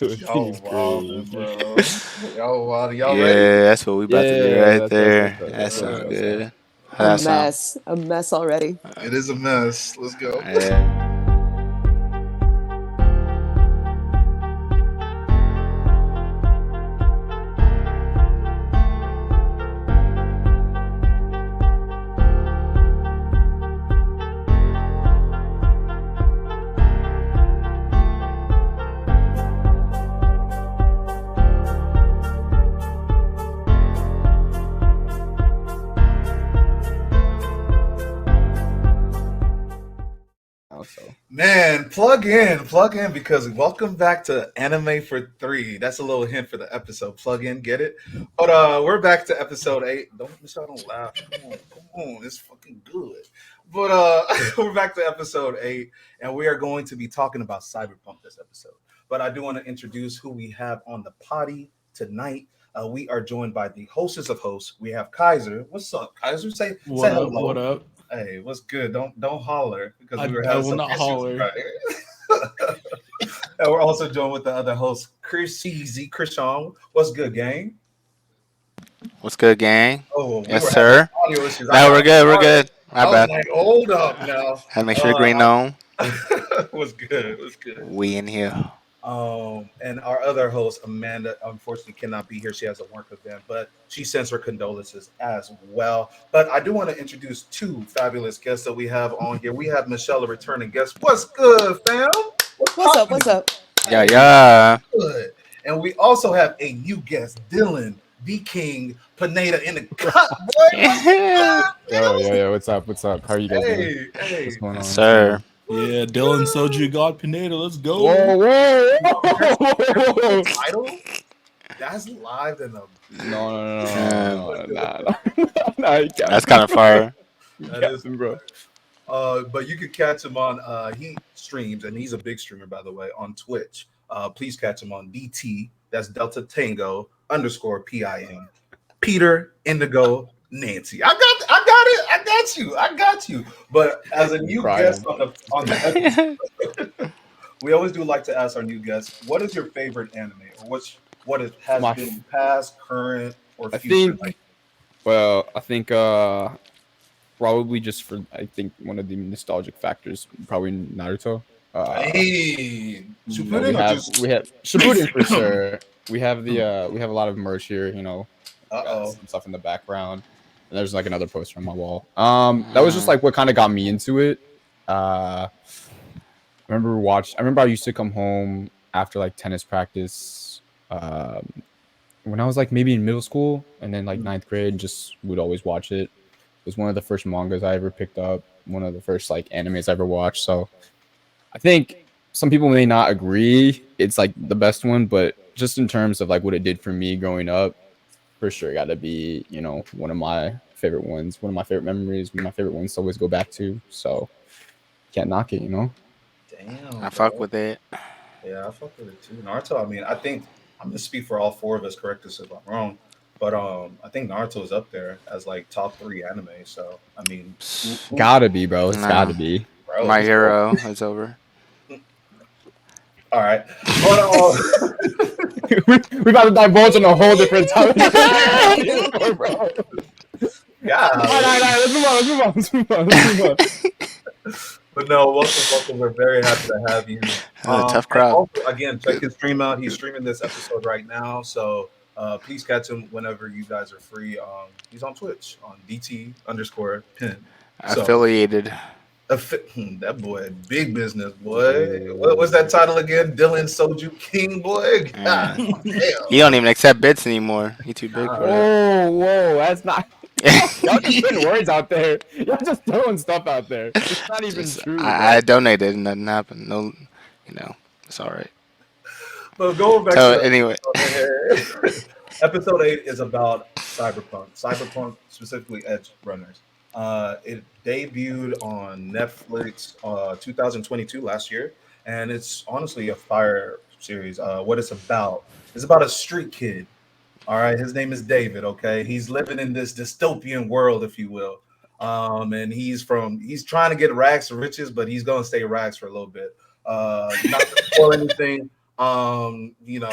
Y'all wild, bro. Y'all wild. Y'all ready? Yeah, that's what we about to do Yeah, right there. That that's sounds up. good. How A that sound? mess. A mess already. It is a mess. Let's go. Yeah. Also, Man, plug in, because welcome back to Anime for Three. That's a little hint for the episode. Plug in, get it? But we're back to episode 8. Michelle, don't laugh. Come on, it's fucking good. But we're back to episode 8, and we are going to be talking about Cyberpunk this episode. But I do want to introduce who we have on the potty tonight. We are joined by the hostess of hosts. We have Kaiser. What's up, Kaiser? Say What up? hello. What up? Hey, what's good? Don't holler because we were I having will some not issues holler. right. And we're also joined with the other host, Chris CZ Krishan. What's good, gang? What's good, gang? Oh, we Yes, were having sir. audio issues. I No, got we're good. We're started. good. My I was bad. like, hold up now. Had to make sure the green on. Was good. Was good. We in here. And our other host, Amanda, unfortunately cannot be here. She has a work event, but she sends her condolences as well. But I do want to introduce two fabulous guests that we have on here. We have Michelle, a returning guest. What's good, fam? What's up? What's up? Yeah, yeah. Good. And we also have a new guest, Dylan, the King Pineda in the cut, boy. yo, what's up? What's up? How are you guys doing? Hey. What's going on? Yes, sir. Yeah, Dylan Soju God Pineda, let's go. Whoa! Title? That's live in the. No, nah. That's kind of fire. That is, bro. but you could catch him on. He streams, and he's a big streamer, by the way, on Twitch. Please catch him on DT. That's Delta Tango _ PIN. Peter Indigo Nancy. I got it. I got you. But as a new guest on the episode, we always do like to ask our new guests, what is your favorite anime, or what it has been past, current, or future? I think probably just for one of the nostalgic factors, probably Naruto. Hey, we have Shippuden for sure. We have we have a lot of merch here, some stuff in the background, and there's like another poster on my wall. That was just like what kind of got me into it. I remember I used to come home after like tennis practice when I was like maybe in middle school, and then like 9th grade, just would always watch it. It was one of the first mangas I ever picked up, one of the first like animes I ever watched. So I think some people may not agree it's like the best one, but just in terms of like what it did for me growing up, for sure got to be, one of my favorite ones, one of my favorite memories, one of my favorite ones to always go back to. So can't knock it, Damn, I fuck with it. Yeah, I fuck with it too. Naruto, I mean, I think I'm gonna speak for all four of us, correct us if I'm wrong, but I think Naruto is up there as like top 3 anime. So I mean, gotta be, bro. It's gotta be. Bro, My hero is over. All right, but we about to divulge on a whole different topic. Yeah. Let's move on. But no, welcome. We're very happy to have you. Tough crowd. Also, again, check his stream out. He's streaming this episode right now, so please catch him whenever you guys are free. He's on Twitch on DT _ pin. Affiliated. That boy, big business, boy. What was that title again? Dylan Soju King, boy. God damn. He don't even accept bits anymore. He too big for that. Whoa, that's not. Y'all just putting words out there. Y'all just throwing stuff out there. It's not even true. I donated and nothing happened. No, it's all right. But going back So to anyway, episode 8 is about Cyberpunk, specifically Edgerunners. It debuted on Netflix 2022 last year, and it's honestly a fire series. What it's about a street kid. All right, his name is David. Okay, he's living in this dystopian world, if you will, and he's trying to get rags to riches, but he's gonna stay rags for a little bit. Not to spoil anything, You know,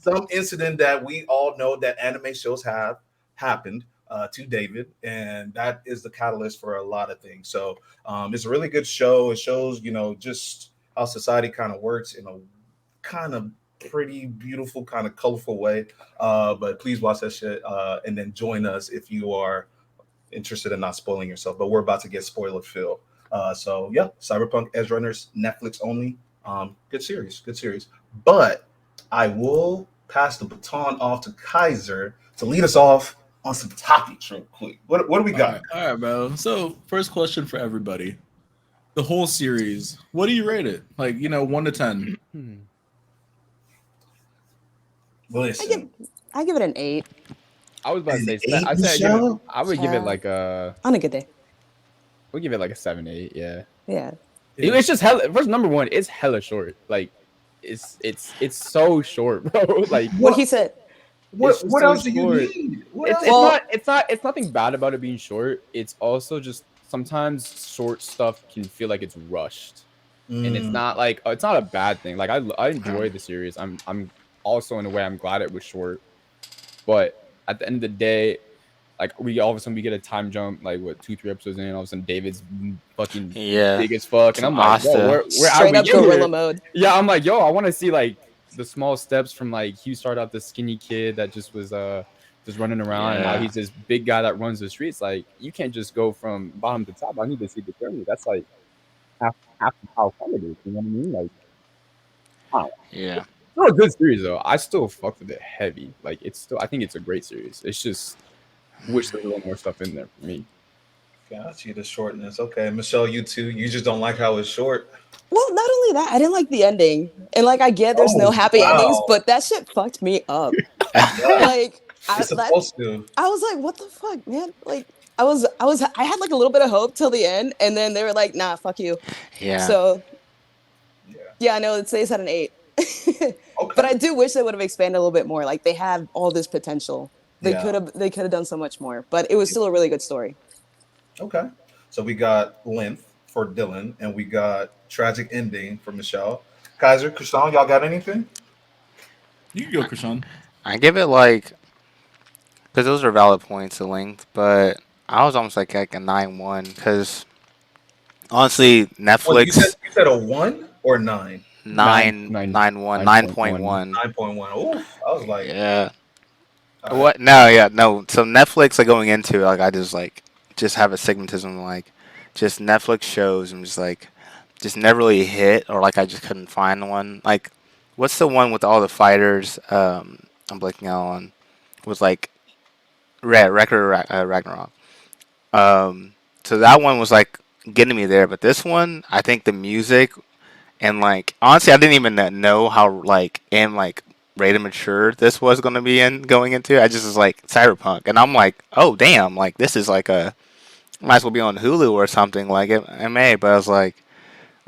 some incident that we all know that anime shows have happened to David, and that is the catalyst for a lot of things. So it's a really good show. It shows, you know, just how society kind of works in a kind of pretty beautiful, kind of colorful way. But please watch that shit and then join us if you are interested in not spoiling yourself. But we're about to get spoiler filled. So yeah, Cyberpunk Edgerunners, Netflix only. Good series, good series. But I will pass the baton off to Kaiser to lead us off on some topics real quick. What do we got? All right, bro. So, first question for everybody: the whole series. What do you rate it? Like, 1 to 10. Listen, I give it an 8 I was about to say, An eight, I said Michelle? I would give it Yeah. like a, on a good day. we'll give it like a 7, 8. Yeah. Yeah. It's just hella. First, number one, it's hella short. Like, it's so short, bro. Like, What he said. What just what so else do you short. need? What It's else? it's nothing bad about it being short. It's also just sometimes short stuff can feel like it's rushed, and it's Mm, not like it's not a bad thing. Like I enjoy the series. I'm also in a way I'm glad it was short, but at the end of the day, like we all of a sudden we get a time jump, like what 2-3 episodes in, all of a sudden David's fucking Yeah. big as fuck, and Some I'm like, yo, Asta. where how Straight we up get gorilla here? mode. Yeah, I'm like, yo, I want to see like the small steps from like he started out the skinny kid that just was just running around, and now Yeah. he's this big guy that runs the streets. Like you can't just go from bottom to top. I need to see the journey. That's like half of how fun it is. You know what I mean? Like, I don't know. Yeah. Still a good series though. I still fuck with it heavy. Like it's still, I think it's a great series. It's just wish there was a little more stuff in there for me. got you the shortness. Okay, Michelle, you too. You just don't like how it's short. Well, not only that, I didn't like the ending. And like I get there's no Oh happy endings, wow, but that shit fucked me up. yeah, Like it's supposed to. I was like, what the fuck, man? Like I had like a little bit of hope till the end, and then they were like, nah, fuck you. Yeah. So Yeah. yeah, I know it says at an 8. But Okay. I do wish they would have expanded a little bit more. Like they have all this potential. Yeah. They could have done so much more. But it was still a really good story. Okay. So we got length for Dylan, and we got tragic ending for Michelle. Kaiser, Krishan, y'all got anything? You can go, Krishan. I give it like, because those are valid points of length, but I was almost like a 9-1 because honestly, What you said? Netflix You said a 1 or 9? 9 point 9.1. 1. 9.1. Oof. I was like, Yeah. all right. What? No, yeah, no. So Netflix, like going into it, like I just have a segmentism like just Netflix shows. I'm just like just never really hit or like I just couldn't find one. Like, what's the one with all the fighters? I'm blanking out on. Was like Record Ragnarok. So that one was like getting me there, but this one, I think the music and like honestly, I didn't even know how like and like rated mature this was going to be in going into. I just was like Cyberpunk, and I'm like, oh damn, like this is like a might as well be on Hulu or something like it may. But I was like,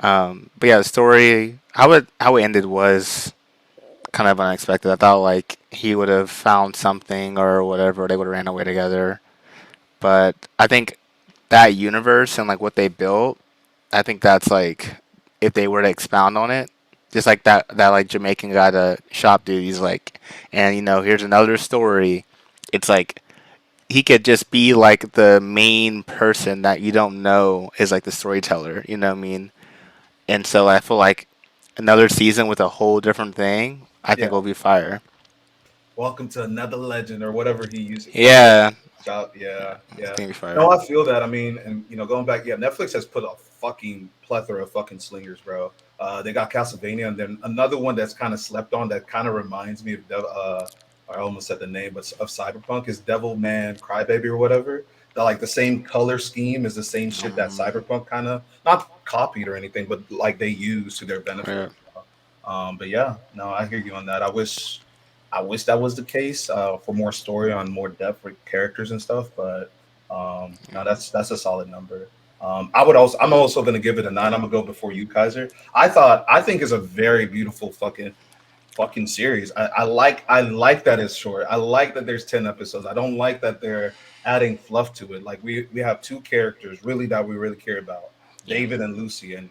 but yeah, the story how it ended was kind of unexpected. I thought like he would have found something or whatever, they would have ran away together. But I think that universe and like what they built, I think that's like if they were to expound on it, just like that like Jamaican guy, the shop dude, he's like, and here's another story. It's like he could just be like the main person that you don't know is like the storyteller. You know what I mean? And so I feel like another season with a whole different thing, I think Yeah. will be fire. Welcome to another legend or whatever he used. Yeah, Shout. Yeah. I Yeah. think it'll be fire. No, I feel that. I mean, and going back, yeah, Netflix has put a fucking plethora of fucking slingers, bro. They got Castlevania, and then another one that's kind of slept on that kind of reminds me of I almost said the name, but of Cyberpunk is Devil Man Crybaby or whatever. That like the same color scheme is the same shit that Cyberpunk kind of not copied or anything, but like they use to their benefit. Yeah. But yeah, no, I hear you on that. I wish that was the case for more story on more depth with characters and stuff. But no, that's a solid number. I'm also gonna give it a 9. I'm gonna go before you, Kaiser. I think it's a very beautiful fucking series. I like that it's short. I like that there's 10 episodes. I don't like that they're adding fluff to it. Like we have two characters really that we really care about, Yeah. David and Lucy, and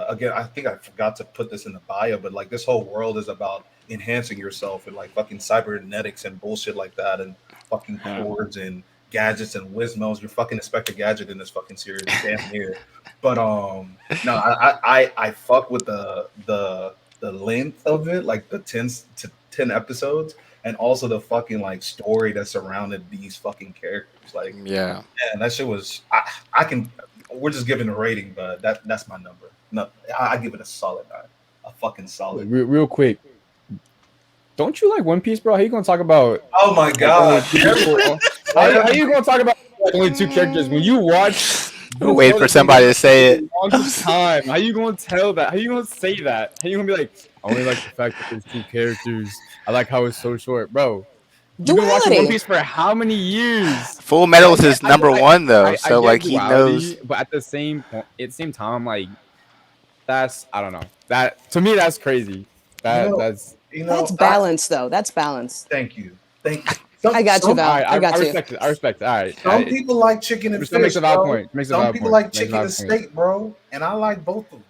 again, I think I forgot to put this in the bio, but like this whole world is about enhancing yourself and like fucking cybernetics and bullshit like that, and fucking cords and gadgets and Wizmos. You're fucking Inspector Gadget in this fucking series, damn near. But no, I fuck with the length of it, like the 10 episodes, and also the fucking like story that surrounded these fucking characters. Like, Yeah. man, that shit was. I can. We're just giving a rating, but that's my number. No, I give it a solid 9. A fucking solid. Real quick. Don't you like One Piece, bro? How you gonna talk about? Oh my god! How you gonna talk about only 2 characters when you watch? Wait for somebody to say it. Time. How you gonna tell that? How you gonna say that? How you gonna be like, I only like the fact that there's 2 characters. I like how it's so short, bro. You've been watching One Piece for how many years? Full Metal is his number 1 though, so like he knows. But at the same time, I'm like, I don't know. That to me, that's crazy. That's balance, though. That's balance. Thank you. I got you, Val. I got you. I respect it. All right. Some people like chicken and fish. Makes a valid bro. point. Some people like chicken and steak, bro, and I like both of them.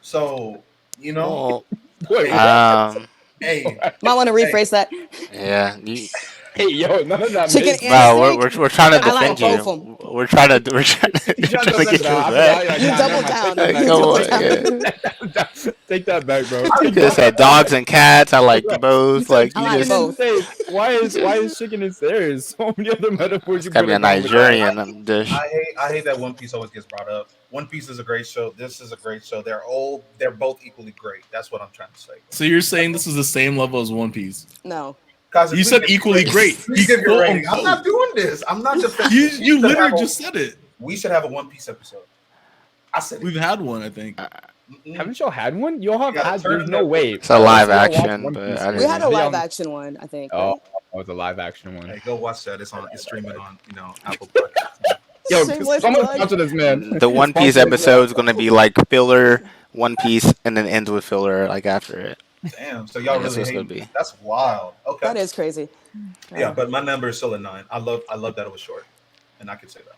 So you know, hey, might want to rephrase that. Yeah. Hey, yo, none of that. Chicken and Wow, we're trying to defend like you. We're trying to get you back. You double down. Take that back, bro. You could have said dogs and cats. I like both. Like you I like just. both. Why is chicken and there's so many other metaphors? It's gotta be a Nigerian dish. I hate that One Piece always gets brought up. One Piece is a great show. This is a great show. They're both equally great. That's what I'm trying to say. So you're saying this is the same level as One Piece? No. You said equally great. Please give your rating. I'm not doing this. I'm not defending. You literally just said it. We should have a One Piece episode. I said we've had one. I think. Haven't y'all had one? Y'all have had. There's no way. It's a live action, but we had a live action one. I think. Oh, it was a live action one. Hey, go watch that. It's streaming on Apple Podcasts. Yo, someone sponsor this, man. The One Piece episode is gonna be like filler One Piece, and then ends with filler like after it. Damn, so y'all really hate me. That's wild. Okay, that is crazy. Yeah, but my number is still a 9. I love that it was short, and I can say that.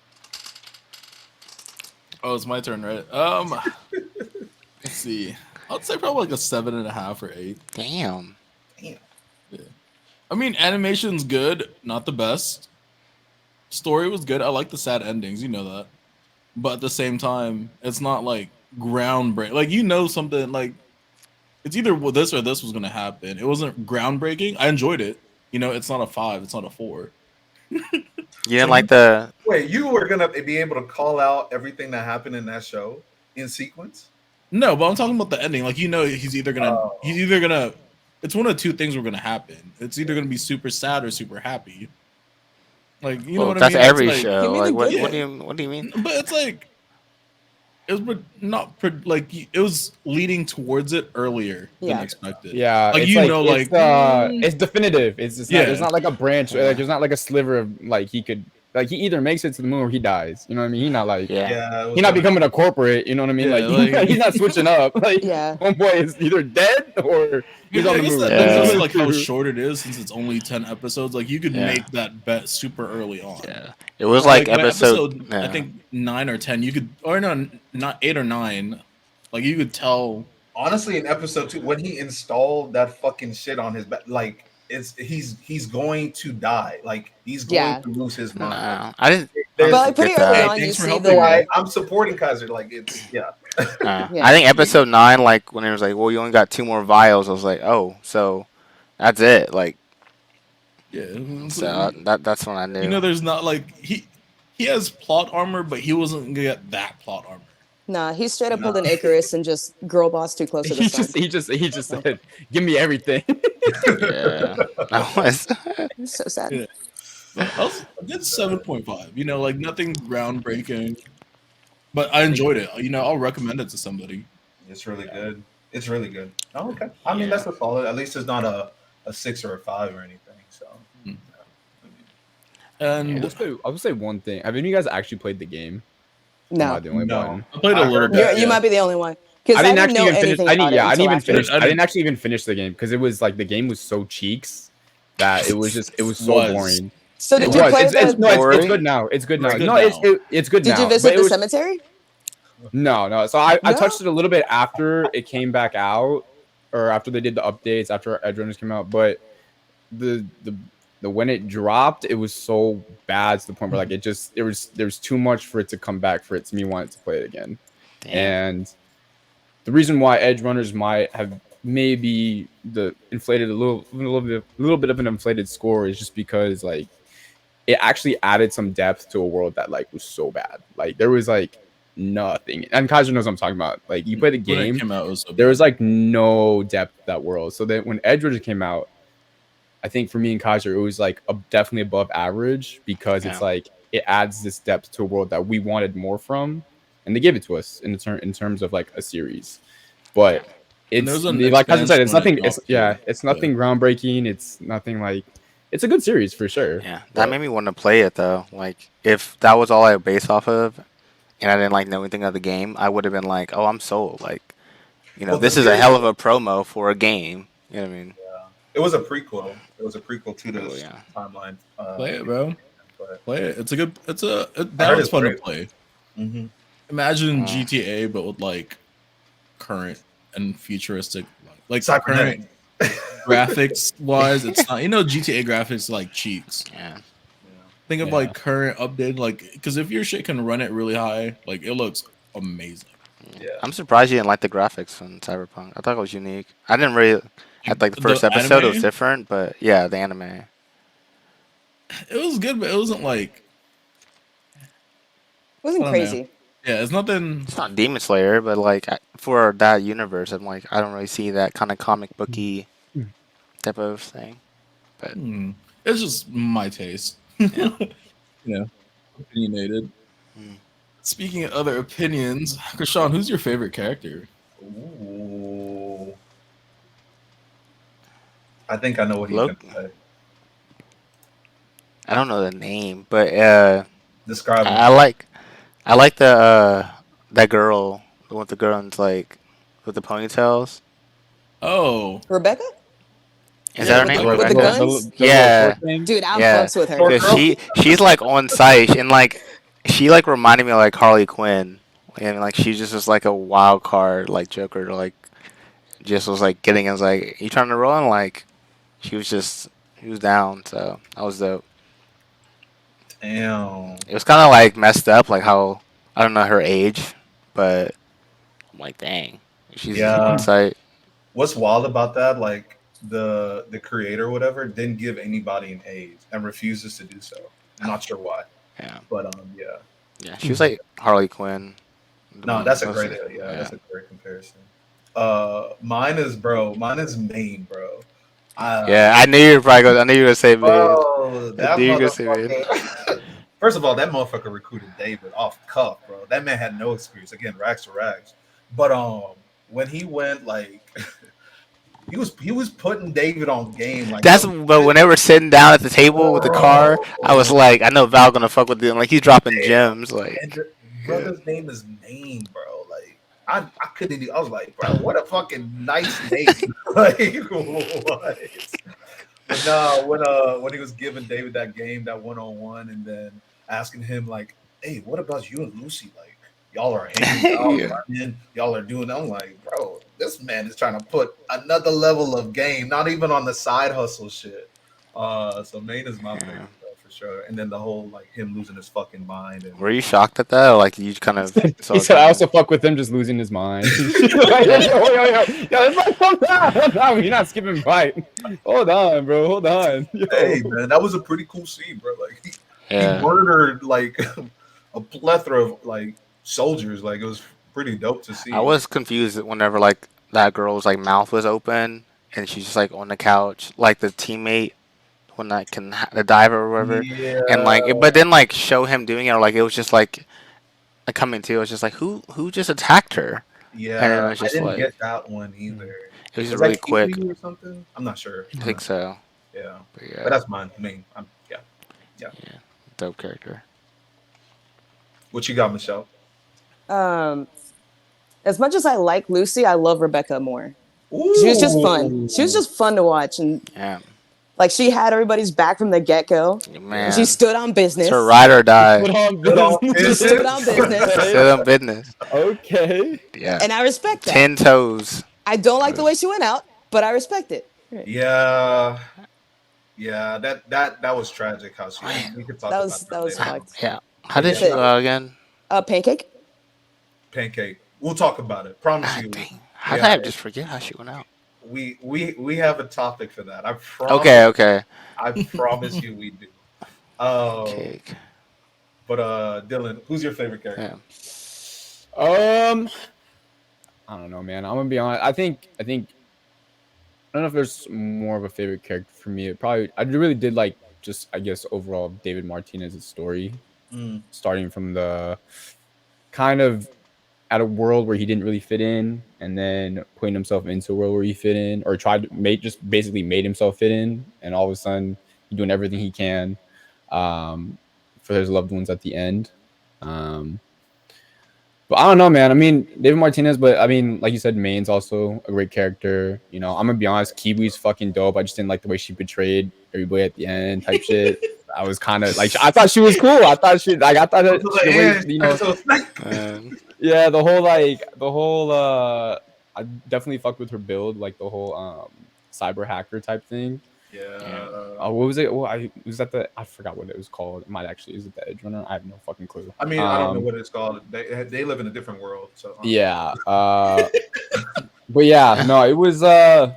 Oh, it's my turn, right? Let's see. I'd say probably like a 7.5 or 8. Damn. Yeah. I mean, animation's good, not the best. Story was good. I like the sad endings, you know that. But at the same time, it's not like groundbreaking. Like something like. It's either this or this was going to happen. It wasn't groundbreaking. I enjoyed it. It's not a 5. It's not a 4. You didn't like the... Wait, you were going to be able to call out everything that happened in that show in sequence? No, but I'm talking about the ending. Like, he's either going to... It's one of 2 things were going to happen. It's either going to be super sad or super happy. Like, you know what I mean? That's every like, show. Like, what do you mean? But it's like... It was not like it was leading towards it earlier than expected. Yeah, like it's definitive. It's just not, there's not like a branch. Like there's not like a sliver of like he either makes it to the moon or he dies. You know what I mean? He's not like he's not becoming a corporate. You know what I mean? He's not switching up. Like one boy is either dead or he's on the moon. That's like how short it is since it's only 10 episodes. Like you could make that bet super early on. Yeah, it was like episode I think 9 or 10. You could, or no, not 8 or 9. Like you could tell. Honestly, in episode 2, when he installed that fucking shit on his back, like he's going to die. Like he's going to lose his mind. No, I didn't. But like pretty early on, you see the. I'm supporting Kaiser. Like it's I think episode 9, like when it was like, well, you only got 2 more vials. I was like, oh, so that's it. Like, so that's when I knew. There's not like he has plot armor, but he wasn't gonna get that plot armor. Nah, he straight up pulled an Icarus and just girl boss too close to the sun. He just said, "Give me everything." Yeah, that was. It's so sad. Yeah. I did 7.5. Like nothing groundbreaking, but I enjoyed it. I'll recommend it to somebody. It's really good. It's really good. Oh, okay. I mean, that's a solid. At least it's not a 6 or a 5 or anything. So. And I will say one thing. Have any of you guys actually played the game? No. Am I the only one? I played a little bit. You might be the only one. I didn't actually even finish. I didn't actually even finish the game because it was like the game was so cheeks that it was so boring. So did you play it's good now. It's good now. No, it's good now. Did you visit the cemetery? No. So I No? touched it a little bit after it came back out, or after they did the updates, after Edgerunners came out. But the when it dropped, it was so bad to the point where like there was too much for it to come back for it to me wanting to play it again. Damn. And the reason why Edgerunners might have maybe inflated a little bit of an inflated score is just because like it actually added some depth to a world that like was so bad. Like there was like nothing, and Kaiser knows what I'm talking about. Like you play the When it game, came out, it was so there bad. was like no depth to that world. So then when Edgerunners came out, I think for me and Kaiser, it was like definitely above average because it's Yeah. like it adds this depth to a world that we wanted more from, and they gave it to us in terms of like a series. But And it's there's an like Kaiser said, expansion it's when it nothing. dropped, It's nothing groundbreaking. It's nothing like. It's a good series for sure. Yeah, that but- made me want to play it though. Like, if that was all I based off of, and I didn't like know anything of the game, I would have been like, "Oh, I'm sold." Like, Well, this is a hell of a promo for a game. You know what I mean? It was a prequel. It was a prequel to Oh, this yeah. timeline. Play it, bro. But Play it. It's a good. It's I heard now it's it's fun to great. play. Mhm. Imagine Oh. GTA, but with like current and futuristic, like Cybernetic. current graphics wise. It's not. GTA graphics are like cheeks. Yeah. Think of Yeah. like current update, like because if your shit can run it really high, like it looks amazing. Yeah. I'm surprised you didn't like the graphics in Cyberpunk. I thought it was unique. I didn't really. At like the The first episode, it was anime? different, but yeah, the anime. It was good, but it wasn't like It wasn't I don't know. crazy. yeah, it's nothing. It's not Demon Slayer, but like for that universe, I'm like I don't really see that kind of comic booky type of thing. It's just my taste. Opinionated. Hmm. Speaking of other opinions, Krishan, who's your favorite character? Ooh. I think I know what he's Look. gonna say. I don't know the name, but Describe him. I like the that girl, the one with the girls like with the ponytails. Oh, Rebecca? Is Yeah, that her with name? the- with the Rebecca? guns? Yeah. Dude, I'm Yeah. fucks with her. Short 'Cause she's like on site and like she like reminded me of like Harley Quinn, and like she just was like a wild card like Joker, like just was like getting us like you trying to roll and like she was down, so that was dope. Damn. It was kind of like messed up, like how I don't know her age, but I'm like, dang, she's Yeah. on site. What's wild about that? Like the creator, or whatever, didn't give anybody an age and refuses to do so. I'm not sure why, Yeah, but yeah. yeah, she was like Harley Quinn. No, that's a great that's a great comparison. Mine is Maine, bro. Yeah, I knew you were probably I knew you were gonna say Maine. Bro, that knew you were gonna say Maine. motherfucker. First of all, that motherfucker recruited David off the cuff, bro. That man had no experience. Again, rags to rags. But when he went like he was putting David on game like That's but when they were sitting down at the table with the car, I was like, I know Val gonna fuck with him. Like he's dropping gems. Like and the brother's name is Maine, bro. Like I couldn't even, I was like, bro, what a fucking nice name. Like what? But no, when he was giving David that game, that 1-on-1, and then asking him like, hey, what about you and Lucy? Like y'all are hanging out, Yeah. running, y'all are doing. I'm like, bro, this man is trying to put another level of game, not even on the side hustle shit. So Maine is my favorite for sure. And then the whole like him losing his fucking mind. And were you shocked at that? Or like you kind of saw He it said, "I coming? also fuck with him just losing his mind." Hold on, you're not skipping fight. Hold on, bro. Hold on. Yo. hey man, that was a pretty cool scene, bro. Like he Yeah. murdered like a plethora of like soldiers. Like it was pretty dope to see. I was confused whenever like that girl's like mouth was open and she's just like on the couch, like the teammate when that the diver or whatever, yeah, and like but then like show him doing it or like it was just like coming to. It was just like who just attacked her? yeah. and it was I just didn't like get that one either. it was Was just really that quick. Kiwi or something? I'm not sure. I think so. Yeah, But but yeah, that's mine. Maine. dope character. What you got, Michelle? As much as I like Lucy, I love Rebecca more. Ooh. She was just fun. She was just fun to watch, and Yeah, Like she had everybody's back from the get go. Man, She stood on business. it's her ride or die. Put on Put on business. She stood on business, Still in business. Okay. Yeah. and I respect that. 10 toes. I don't like the way she went out, but I respect it. Right. Yeah. Yeah, that was tragic how she we could talk That about was that later. fucked. Yeah. How But did yeah, she go out again? Pancake. Pancake. We'll talk about it. Promise you. Dang. How did Yeah. I just forget how she went out? We have a topic for that. I promise. Okay. I promise you we do. Cake. But Dylan, who's your favorite character? Yeah. I don't know, man. I'm gonna be honest. I think I don't know if there's more of a favorite character for me. I really did like just I guess overall David Martinez's story, Mm. starting from the kind of at a world where he didn't really fit in, and then putting himself into a world where he fit in, or tried to just basically made himself fit in, and all of a sudden he's doing everything he can for his loved ones at the end. But I don't know, man. I mean, David Martinez, but I mean, like you said, Maine's also a great character. You know, I'm gonna be honest, Kiwi's fucking dope. I just didn't like the way she betrayed everybody at the end, type shit. I was kind of like, I thought she was cool. I thought that the way, you know, yeah, the whole I definitely fucked with her build, like the whole cyber hacker type thing. Yeah. What was it? Well, I forgot what it was called. It might actually, is it the Edgerunner? I have no fucking clue. I mean, I don't know what it's called. They live in a different world, so Yeah. But yeah, no, it was I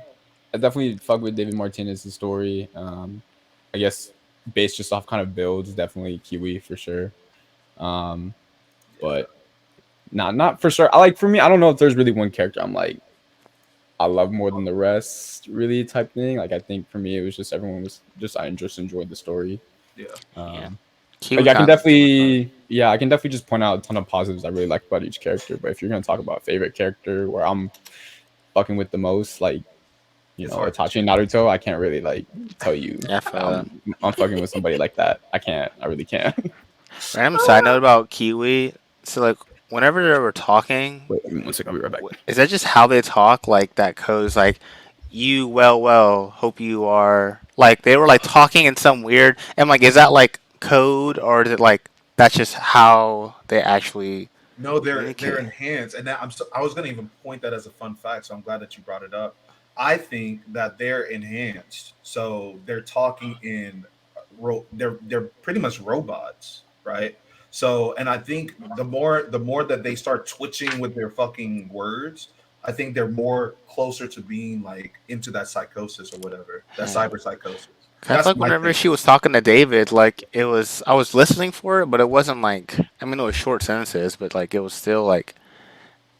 definitely fuck with David Martinez's story. I guess based just off kind of builds, definitely Kiwi for sure. But not for sure. For me, I don't know if there's really one character I'm like I love more than the rest, really type thing. Like I think for me, it was just everyone was just I just enjoyed the story. Yeah. Like I can definitely just point out a ton of positives I really like about each character. But if you're gonna talk about favorite character where I'm fucking with the most, like you know, Itachi and Naruto, I can't really like tell you I'm fucking with somebody like that. I really can't. Random side note about Kiwi. So like whenever they were talking, Wait, 1 second, I'll be right back. is that just how they talk? Like that goes like, you hope you are like they were like talking in some weird. And like, is that like code or is it like that's just how they actually? No, they're enhanced, and that I was gonna even point that as a fun fact. So I'm glad that you brought it up. I think that they're enhanced, so they're talking in they're pretty much robots, right? So, and I think the more that they start twitching with their fucking words, I think they're more closer to being like into that psychosis or whatever, that cyber psychosis. I feel like whenever she was talking to David, like I was listening for it, but it wasn't like I mean it was short sentences, but like it was still like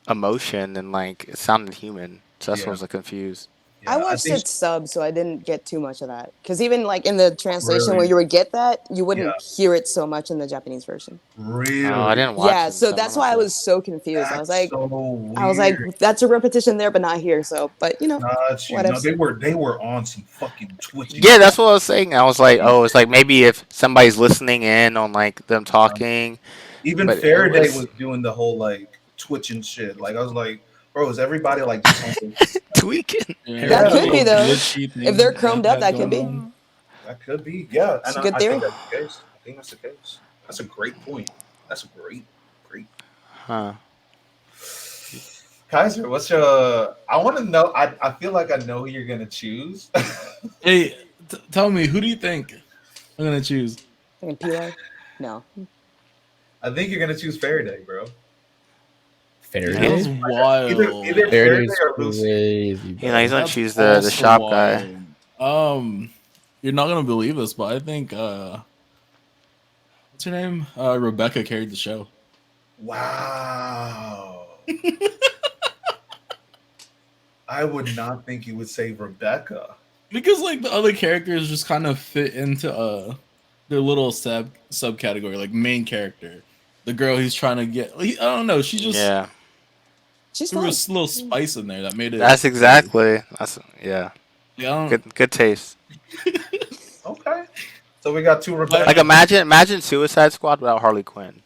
emotion and like it sounded human. So that's why I was like confused. Yeah, I watched it sub, so I didn't get too much of that. Because even like in the translation where you would get that, you wouldn't hear it so much in the Japanese version. Really? Oh, I didn't watch it. So that's why I was so confused. I was like, that's a repetition there, but not here. So, but you know, no, they were on some fucking twitching. Yeah, that's what I was saying. I was like, oh, it's like maybe if somebody's listening in on like them talking. Even Faraday was doing the whole like twitching shit. Like I was like, bro, is everybody like tweaking? Yeah. That could be though. If they're chromed up, that could be. That could be. Yeah, it's a good theory. I think that's the case. I think that's the case. That's a great point. That's a great. Huh. Kaiser, what's your? I want to know. I feel like I know who you're gonna choose. Hey, tell me, who do you think I'm gonna choose? PY? No. I think you're gonna choose Faraday, bro. Faraday? That's wild. Either Faraday or Lucy. Crazy, you know, he's gonna choose the shop guy. You're not gonna believe this, but I think what's her name? Rebecca carried the show. Wow. I would not think you would say Rebecca. Because like the other characters just kind of fit into their little subcategory, like main character. The girl he's trying to get. I don't know. She just she's there was a little spice in there that made it. That's exactly. Yeah. Good taste. Okay. So we got two Rebecca. Like imagine Suicide Squad without Harley Quinn.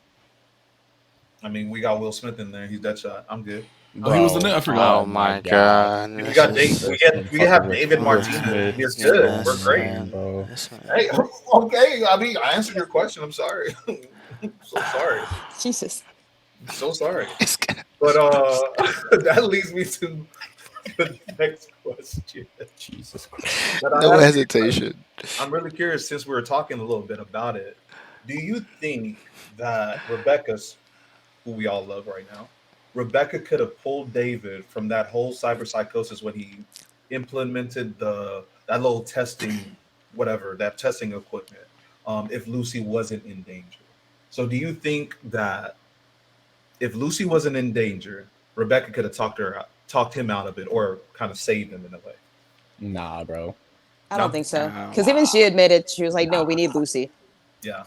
I mean, we got Will Smith in there. He's Deadshot. I'm good. Oh, he was in it. I forgot. Oh my god. We This got is- we have David Martinez. You're good. We're great. man. bro. This man. Hey, okay. I mean, I answered your question. I'm sorry. I'm so sorry. Jesus. I'm so sorry. It's good. But that leads me to the next question. Jesus Christ. But I No have- hesitation. I'm really curious since we were talking a little bit about it. Do you think that Rebecca's, who we all love right now, Rebecca could have pulled David from that whole cyber psychosis when he implemented that little testing, whatever, that testing equipment, if Lucy wasn't in danger? So do you think that if Lucy wasn't in danger, Rebecca could have talked him out of it or kind of saved him in a way? Nah, bro. I No? don't think so. No. Because even she admitted, she was like, no, we need Lucy. Yeah.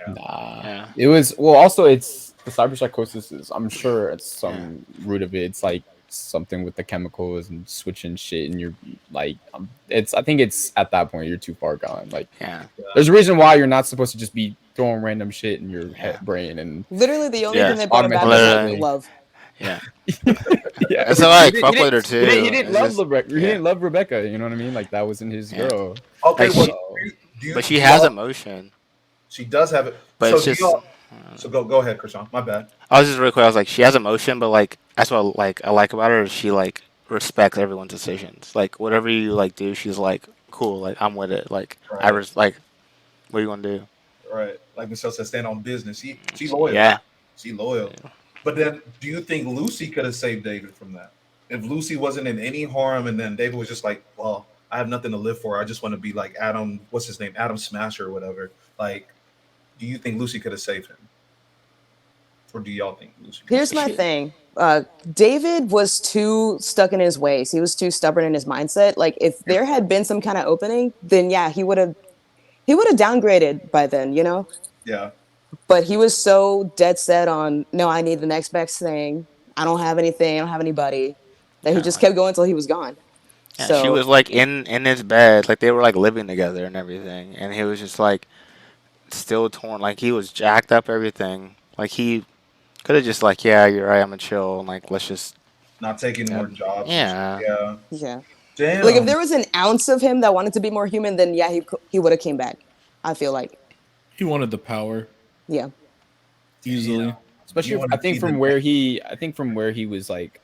Nah. Yeah. It was also it's the cyber psychosis is I'm sure it's some root of it. It's like something with the chemicals and switching shit and you're like I think it's at that point you're too far gone. Like Yeah. there's a reason why you're not supposed to just be throwing random shit in your head brain and Literally, the only Yeah. thing that brought him back was Literally. like love. Yeah. yeah. That's how I He fuck didn't- with her he too. didn't, he didn't It's love just- Rebecca. He yeah. didn't love Rebecca. You know what I mean? Like that wasn't his Yeah. girl. Okay, Like, well, she- do you- But she do has y'all- emotion. She does have it. But So it's do just. y'all- So go ahead, Krishan. My bad. I was just really quick. I was like, she has emotion, but like that's what I like about her is she like respects everyone's decisions. Like whatever you like do, she's like cool. Like I'm with it. Like I Right. like, what are you gonna do? Right. Like Michelle said, stand on business. She loyal. Yeah. She loyal. But then do you think Lucy could have saved David from that? If Lucy wasn't in any harm and then David was just like, well, I have nothing to live for. I just want to be like Adam, what's his name? Adam Smasher or whatever. Like, do you think Lucy could have saved him? Or do y'all think Lucy could have Here's saved my him? thing. David was too stuck in his ways. He was too stubborn in his mindset. Like if there had been some kind of opening, then yeah, he would have downgraded by then, you know? Yeah. But he was so dead set on, no, I need the next best thing. I don't have anything. I don't have anybody. That he Yeah, just like- kept going until he was gone. Yeah, So she was like in his bed, like they were like living together and everything, and he was just like still torn, like he was jacked up, everything. Like he could have just like, yeah, you're right, I'm gonna chill, and like let's just Not taking more jobs. Yeah. Yeah. yeah. Damn. Like if there was an ounce of him that wanted to be more human, then yeah, he would have came back. I feel like. He wanted the power Yeah. easily. You Especially wanna I think see from the- where he was like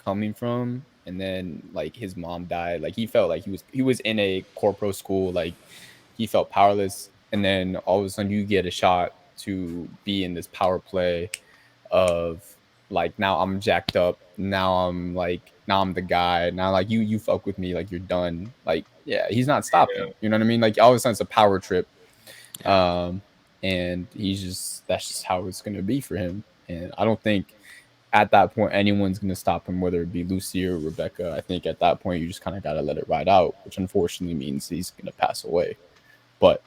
coming from and then like his mom died, like he felt like he was in a corpo school, like he felt powerless, and then all of a sudden you get a shot to be in this power play of like now I'm jacked up, now I'm the guy, now like you fuck with me, like you're done, like yeah, he's not stopping. You know what I mean? Like all of a sudden it's a power trip. And that's just how it's gonna be for him. And I don't think at that point anyone's gonna stop him, whether it be Lucy or Rebecca. I think at that point you just kind of gotta let it ride out, which unfortunately means he's gonna pass away. But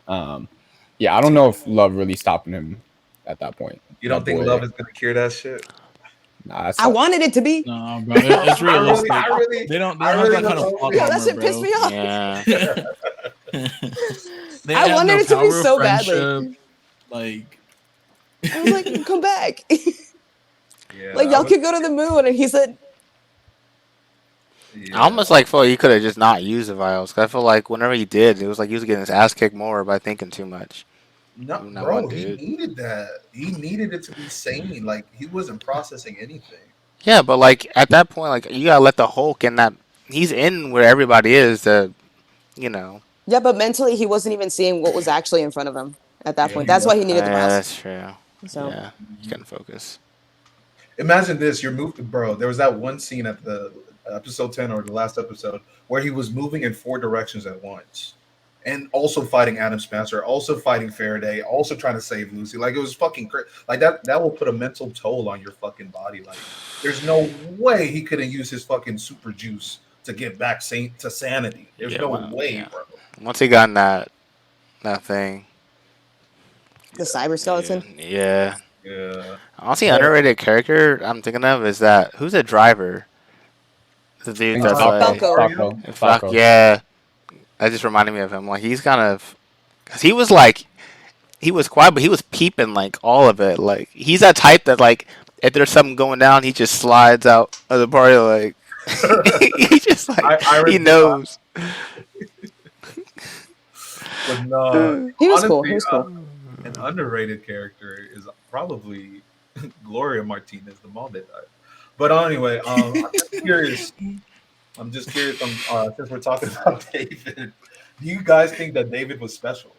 yeah, I don't know if love really stopping him at that point. You don't That think boy- love is gonna cure that shit? Nah, that's I wanted it to be. No, bro, it's realistic. I really They don't I have really that kind of don't- plot Yo, that armor, shit pissed bro. me off. Yeah. They I have wanted no it to be power, so badly. friendship, Like, I was like, come back. Yeah, Like y'all could go to the moon, and he said, I almost like feel like he could have just not used the vials. 'Cause I feel like whenever he did, it was like he was getting his ass kicked more by thinking too much. No, No bro, one he did. needed that. He needed it to be sane. Like he wasn't processing anything. Yeah, but like at that point, like you gotta let the Hulk in that he's in where everybody is. To, you know. yeah, but mentally he wasn't even seeing what was actually in front of him at that Yeah, point. he That's why he needed the Yeah, rest. that's true. So Yeah, you couldn't focus. Imagine this: you're moved, bro. There was that one scene at the episode 10 or the last episode where he was moving in 4 directions at once, and also fighting Adam Spencer, also fighting Faraday, also trying to save Lucy. Like it was fucking crazy. Like that will put a mental toll on your fucking body. Like there's no way he couldn't use his fucking super juice to get back to sanity. There's Yeah, no well, way, yeah. bro. Once he got in that thing, the cyber skeleton. yeah. Yeah. Honestly, underrated character I'm thinking of is that who's the driver? The dude that's like, Falco. fuck yeah. That just reminded me of him. Like he's kind of, cause he was quiet, but he was peeping like all of it. Like he's that type that like if there's something going down, he just slides out of the party like he just like he Iron Block. knows. But no, He was cool. honestly, He was cool. an underrated character is probably Gloria Martinez, the mom that died. But anyway, I'm just curious. I'm just curious. Since we're talking about David, do you guys think that David was special?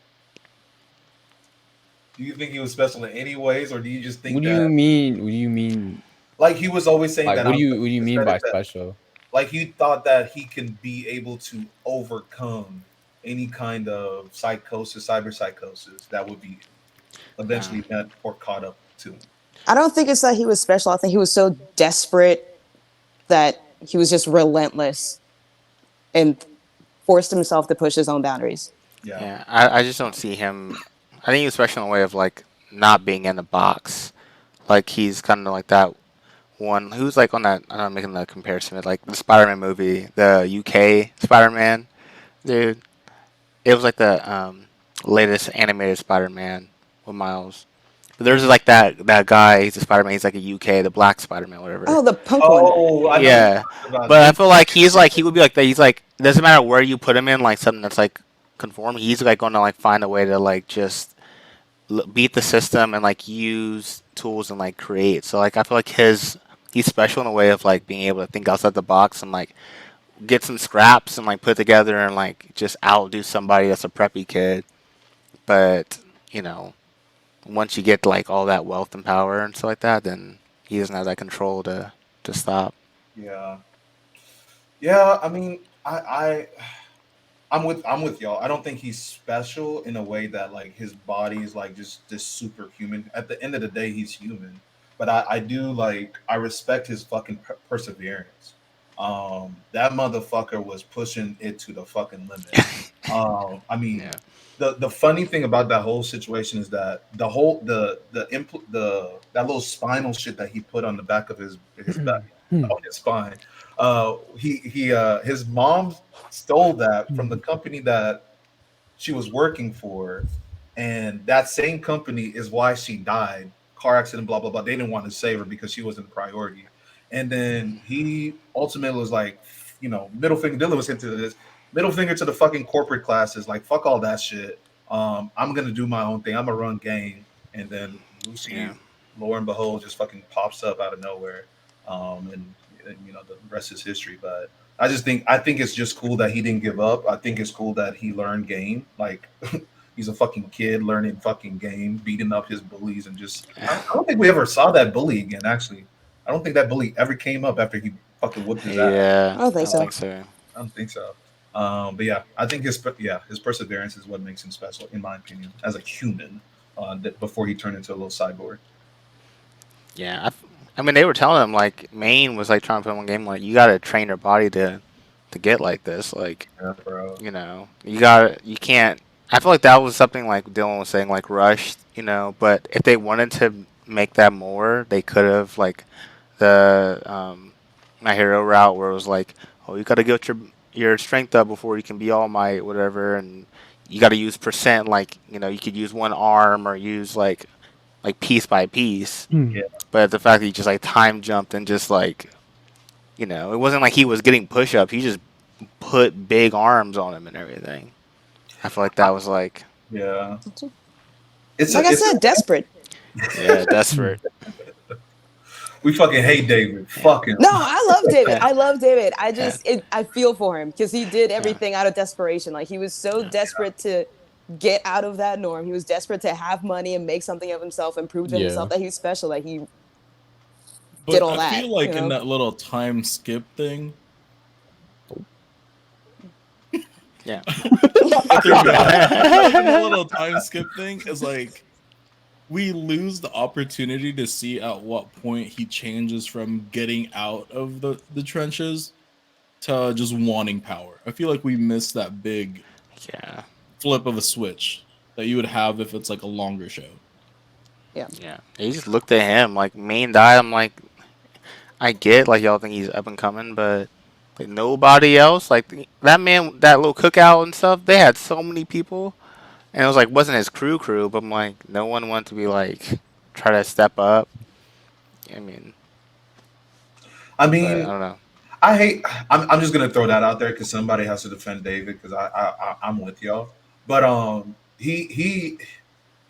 Do you think he was special in any ways, or do you just think What do that you mean? What do you mean? like he was always saying Like, that what do you mean by special? like he thought that he can be able to overcome any kind of psychosis, cyber psychosis that would be eventually met or caught up to him. I don't think it's that he was special. I think he was so desperate that he was just relentless and forced himself to push his own boundaries. Yeah. Yeah, I just don't see him. I think he was special in a way of like not being in the box. Like he's kind of like that one who's like on that. I'm making the comparison with like the Spider-Man movie, the UK Spider-Man, dude. It was like the latest animated Spider-Man with Miles. But there's like that guy. He's a Spider-Man. He's like a UK, the Black Spider-Man, whatever. Oh, the punk one. Oh, I know Yeah, what you're talking about. but I feel like he would be like that. He's like it doesn't matter where you put him in, like something that's like conform. He's like going to like find a way to like just beat the system and like use tools and like create. So like I feel like he's special in a way of like being able to think outside the box and like get some scraps and like put together and like just outdo somebody that's a preppy kid. But you know, once you get like all that wealth and power and stuff like that, then he doesn't have that control to stop. Yeah. Yeah, I mean, I'm with y'all. I don't think he's special in a way that like his body is like just this superhuman. At the end of the day, he's human. But I do like I respect his fucking perseverance. That motherfucker was pushing it to the fucking limit. I mean, Yeah. the funny thing about that whole situation is that the that little spinal shit that he put on the back of his back on his spine. His mom stole that from the company that she was working for, and that same company is why she died. Car accident, blah blah blah. They didn't want to save her because she wasn't a priority. And then he ultimately was like, middle finger. Dylan was into this. Middle finger to the fucking corporate classes. Like, fuck all that shit. I'm gonna do my own thing. I'm gonna run game. And then Lucy, Yeah. lo and behold, just fucking pops up out of nowhere. And the rest is history. But I think it's just cool that he didn't give up. I think it's cool that he learned game. Like he's a fucking kid learning fucking game, beating up his bullies, and just I don't think we ever saw that bully again. Actually, I don't think that bully ever came up after he fucking whooped his ass. Yeah. I don't think I so. think so. I don't think so. But yeah, I think his perseverance is what makes him special, in my opinion, as a human. Before he turned into a little cyborg. Yeah. I mean, they were telling him like Maine was like trying to put him on game like you got to train your body to get like this. Like Yeah, bro. you can't. I feel like that was something like Dylan was saying like rushed. But if they wanted to make that more, they could have like the my hero route where it was like, oh, you got to get your strength up before you can be all might, whatever, and you got to use percent. Like you could use one arm or use like piece by piece. Yeah. But the fact that he just like time jumped and just like it wasn't like he was getting push up. He just put big arms on him and everything. I feel like that was like Yeah. Like I said, desperate. yeah, desperate. We fucking hate David. Fuck him. No, I love David. I love David. I feel for him because he did everything out of desperation. Like he was so desperate to get out of that norm. He was desperate to have money and make something of himself and prove to Yeah. himself that he's special. Like he But did all I that. feel like you know? in that little time skip thing, Yeah. in the little time skip thing is like we lose the opportunity to see at what point he changes from getting out of the trenches to just wanting power. I feel like we missed that big Yeah. flip of a switch that you would have if it's like a longer show. Yeah. He just looked at him like Maine died. I'm like, I get like y'all think he's up and coming, but like nobody else. Like that man, that little cookout and stuff. They had so many people, and it was like wasn't his crew, but I'm like no one wanted to be like try to step up. I mean, I but I mean, don't know. I hate. I'm just gonna throw that out there because somebody has to defend David because I'm with y'all. But he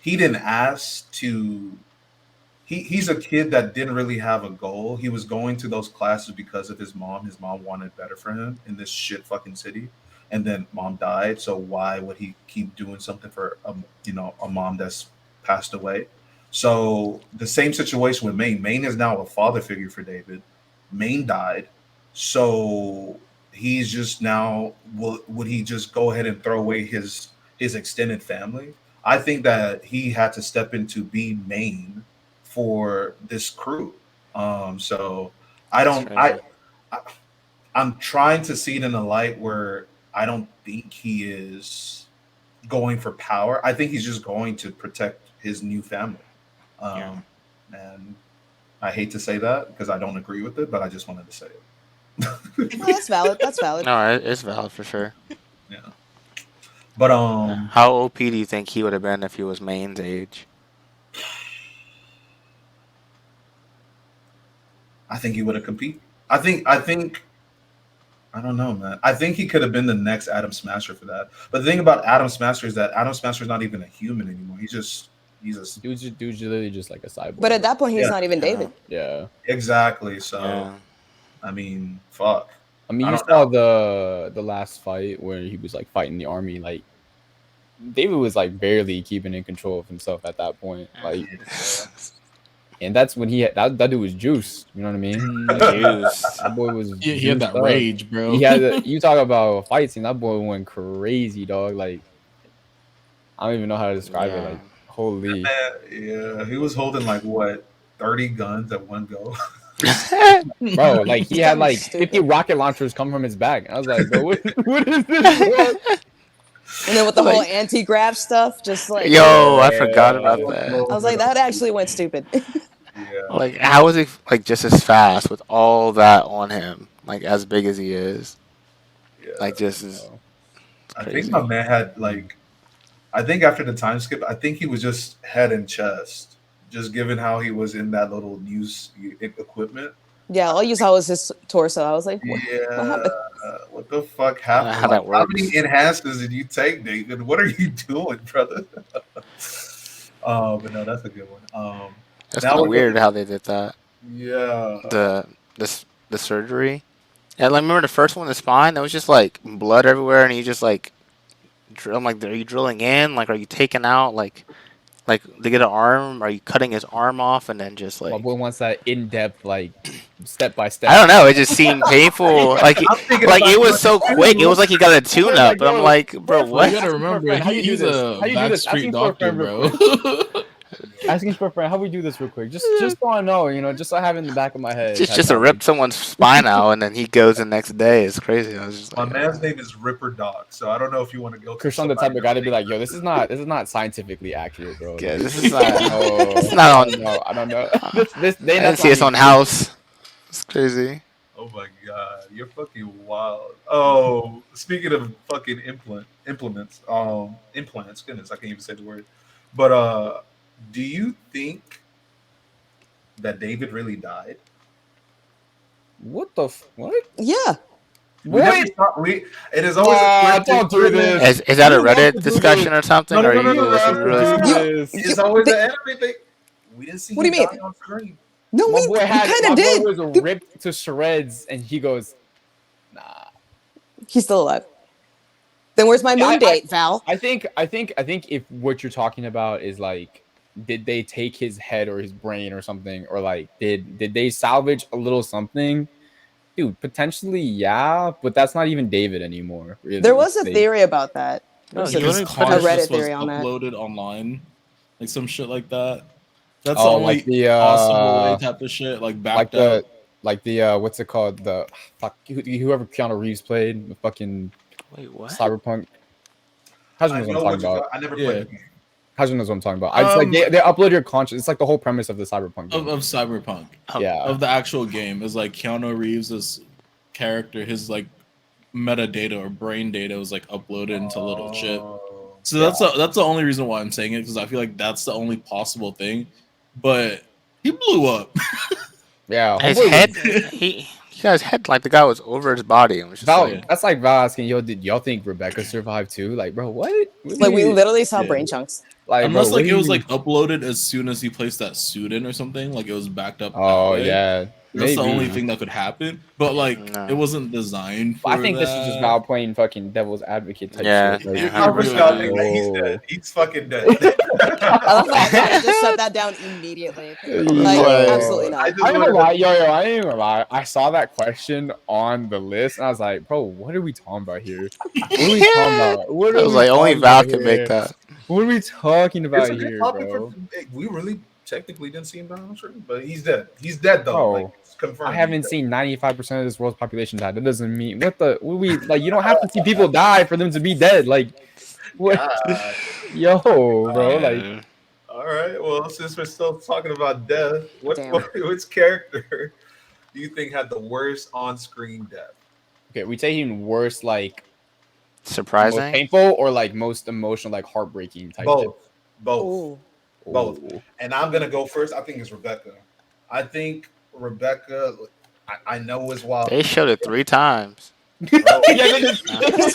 didn't ask to. He's a kid that didn't really have a goal. He was going to those classes because of his mom. His mom wanted better for him in this shit fucking city, and then mom died. So why would he keep doing something for a mom that's passed away? So the same situation with Maine. Maine is now a father figure for David. Maine died, so he's just now. Would he just go ahead and throw away his extended family? I think that he had to step in to be Maine for this crew. So I It's don't. crazy. I I'm trying to see it in a light where I don't think he is going for power. I think he's just going to protect his new family. Yeah. And I hate to say that because I don't agree with it, but I just wanted to say it. No, that's valid. That's valid. No, it's valid for sure. Yeah. But How OP do you think he would have been if he was Maine's age? I think he would have competed. I don't know, man. I think he could have been the next Adam Smasher for that. But the thing about Adam Smasher is that Adam Smasher is not even a human anymore. He's a Dude's literally just like a cyborg. But at that point, he's Yeah. not even David. yeah. exactly. So Yeah. I mean, fuck. I mean, I you don't saw know. the last fight where he was like fighting the army. Like David was like barely keeping in control of himself at that point. Like, and that's when that dude was juiced. You know what I mean? Juice. That boy was. He had that juiced up. rage, bro. He had. You talk about fight scene. That boy went crazy, dog. Like, I don't even know how to describe it. Yeah. Like, holy. Yeah, he was holding like what 30 guns at one go. Bro, like he This had guy like was stupid. 50 rocket launchers come from his bag. I was like, bro, what is this? Bro? And then with the whole Like- anti-grav stuff, just like Yo, I forgot about that. I was like, that actually went stupid. Yeah. Like, how is he like just as fast with all that on him? Like, as big as he is, Yeah. like, just as Oh. I crazy. think my man had like, I think after the time skip, I think he was just head and chest, just given how he was in that little news equipment. Yeah, all you saw was his torso. I was like, what Yeah, happened? what the fuck happened? How that How many works. enhancers did you take, David? What are you doing, brother? But no, that's a good one. That's now kind of we're weird going- how they did that. Yeah, The surgery. And like, remember the first one, the spine? There was just like blood everywhere, and he just like drill. I'm like, are you drilling in? Like, are you taking out like to get an arm? Are you cutting his arm off and then just My like? boy wants that in-depth, like step by step. I don't know. It just seemed painful. Like, I'm thinking like about it was so quick. It was like he got a tune up, and I'm like, bro, Well, what? you gotta remember, How you do he's this? a How you do this? backstreet Asking for a doctor, friend real bro. Asking for a friend, how we do this real quick? Just so I know, you know, just so I have it in the back of my head. Just to rip someone's spine out, and then he goes the next day. It's crazy. I was just my like, man's name is Ripper Doc, so I don't know if you want to go. Krishan, the type of guy to be like, yo, this is not scientifically accurate, bro. yeah, Like, this is not. no, It's not on. I don't know. They I didn't see us on House. It's crazy. Oh my god, you're fucking wild. Oh, speaking of fucking implants, goodness, I can't even say the word. But do you think that David really died? What the what? Yeah. We never saw- it is always a don't do this. Is that a You want Reddit to do discussion or something? No, Or no, are no, you no, this no, is no, really? no, no. Yes. It's always an anime thing. We didn't see What do him you die mean? on screen. No, My we boy kind my of did. boy was ripped to shreds, and he goes, nah. He's still alive. Then where's my moon I- date, Val? I think if what you're talking about is like, did they take his head or his brain or something, or like did they salvage a little something? Dude, potentially, yeah, but that's not even David anymore. Really. There was a Like, theory about that. No, There's he a literally put a his- Reddit just was theory on that. uploaded online, like some shit like that. That's the Oh, only like the, possible way type of shit, like backed up. like the what's it called? The fuck, whoever Keanu Reeves played, the fucking Wait, what? Cyberpunk. How's I what know I'm what talking you're about? I never Yeah. played the game. How's knows what I'm talking about? It's like they upload your conscience. It's like the whole premise of the Cyberpunk game. Of Cyberpunk, Yeah. of the actual game, is like Keanu Reeves' character, his like metadata or brain data was like uploaded into a little chip. Oh. So that's the only reason why I'm saying it, because I feel like that's the only possible thing. But he blew up. Yeah, His homeboy head, was he got his head like the guy was over his body and was just Val. like, That's like Val asking, "Yo, did y'all think Rebecca survived too?" Like, bro, what? Like we Really? literally saw Yeah. brain chunks. Like, bro, Unless what like do it was you? like uploaded as soon as he placed that suit in or something, like it was backed up that Oh way. yeah, That's the only maybe. thing that could happen. But like it no. wasn't designed for I think that. this is just Val playing fucking devil's advocate type Yeah, shit. Like, yeah, How much 100%. y'all think that he's dead? oh. He's fucking dead. I love how I just shut that down immediately. Like, Like- absolutely I not. just I ain't wanted gonna to lie, yo, I ain't gonna lie. I saw that question on the list, and I was like, bro, what are we talking about here? What are we talking about? What I are was we like, only talking Val about can make here? that. What are we talking It's about a good here, topic bro? we really technically didn't see him die on screen, but he's dead. He's dead though. Bro, Like it's confirmed. I haven't seen 95% of this world's population die. That doesn't mean what we like. You don't have to see people die for them to be dead. Like, what? God. Yo, bro, like. Yeah. All right. Well, since we're still talking about death, Damn. which character do you think had the worst on-screen death? Okay, we taking worse, like most Surprising. painful or like most emotional, like heartbreaking type. Both. Ooh. Both. Ooh. And I'm gonna go first. I think it's Rebecca. I think Rebecca. I know is wild. They showed it 3 times. Bro. Yeah, they just,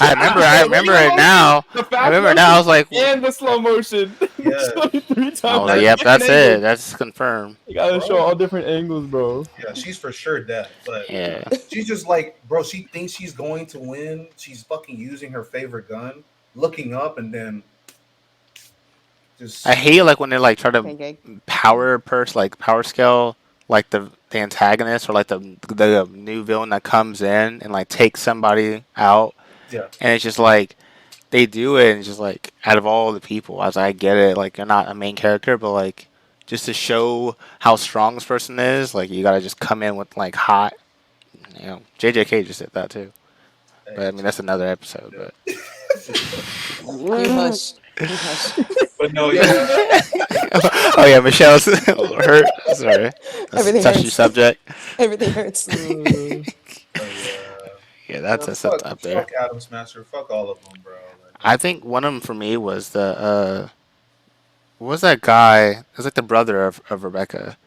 I remember it now. The fast I remember now. I was like, and the slow motion. Yeah. Show it 3 times. I was like, yep, that's it. That's confirmed. You gotta Bro. show all different angles, bro. Yeah, she's for sure dead. But Yeah. she's just like, bro, she thinks she's going to win. She's fucking using her favorite gun, looking up, and then just I hate like when they like try to Pancake. power scale like the antagonist or like the new villain that comes in and like takes somebody out, yeah. and it's just like they do it and it's just like out of all the people, I was like, I get it, like you're not a main character, but like just to show how strong this person is, like you gotta just come in with like hot, you know. JJK just did that too, but I mean that's another episode. But You hush. You hush. But no, yeah. oh yeah, Michelle's hurt. Sorry, that's Everything a touchy hurts. subject. Everything hurts. Yeah, that's a fuck, up there. fuck Adam Smasher. Fuck all of them, bro. Like, I think one of them for me was the what was that guy? It was like the brother of Rebecca.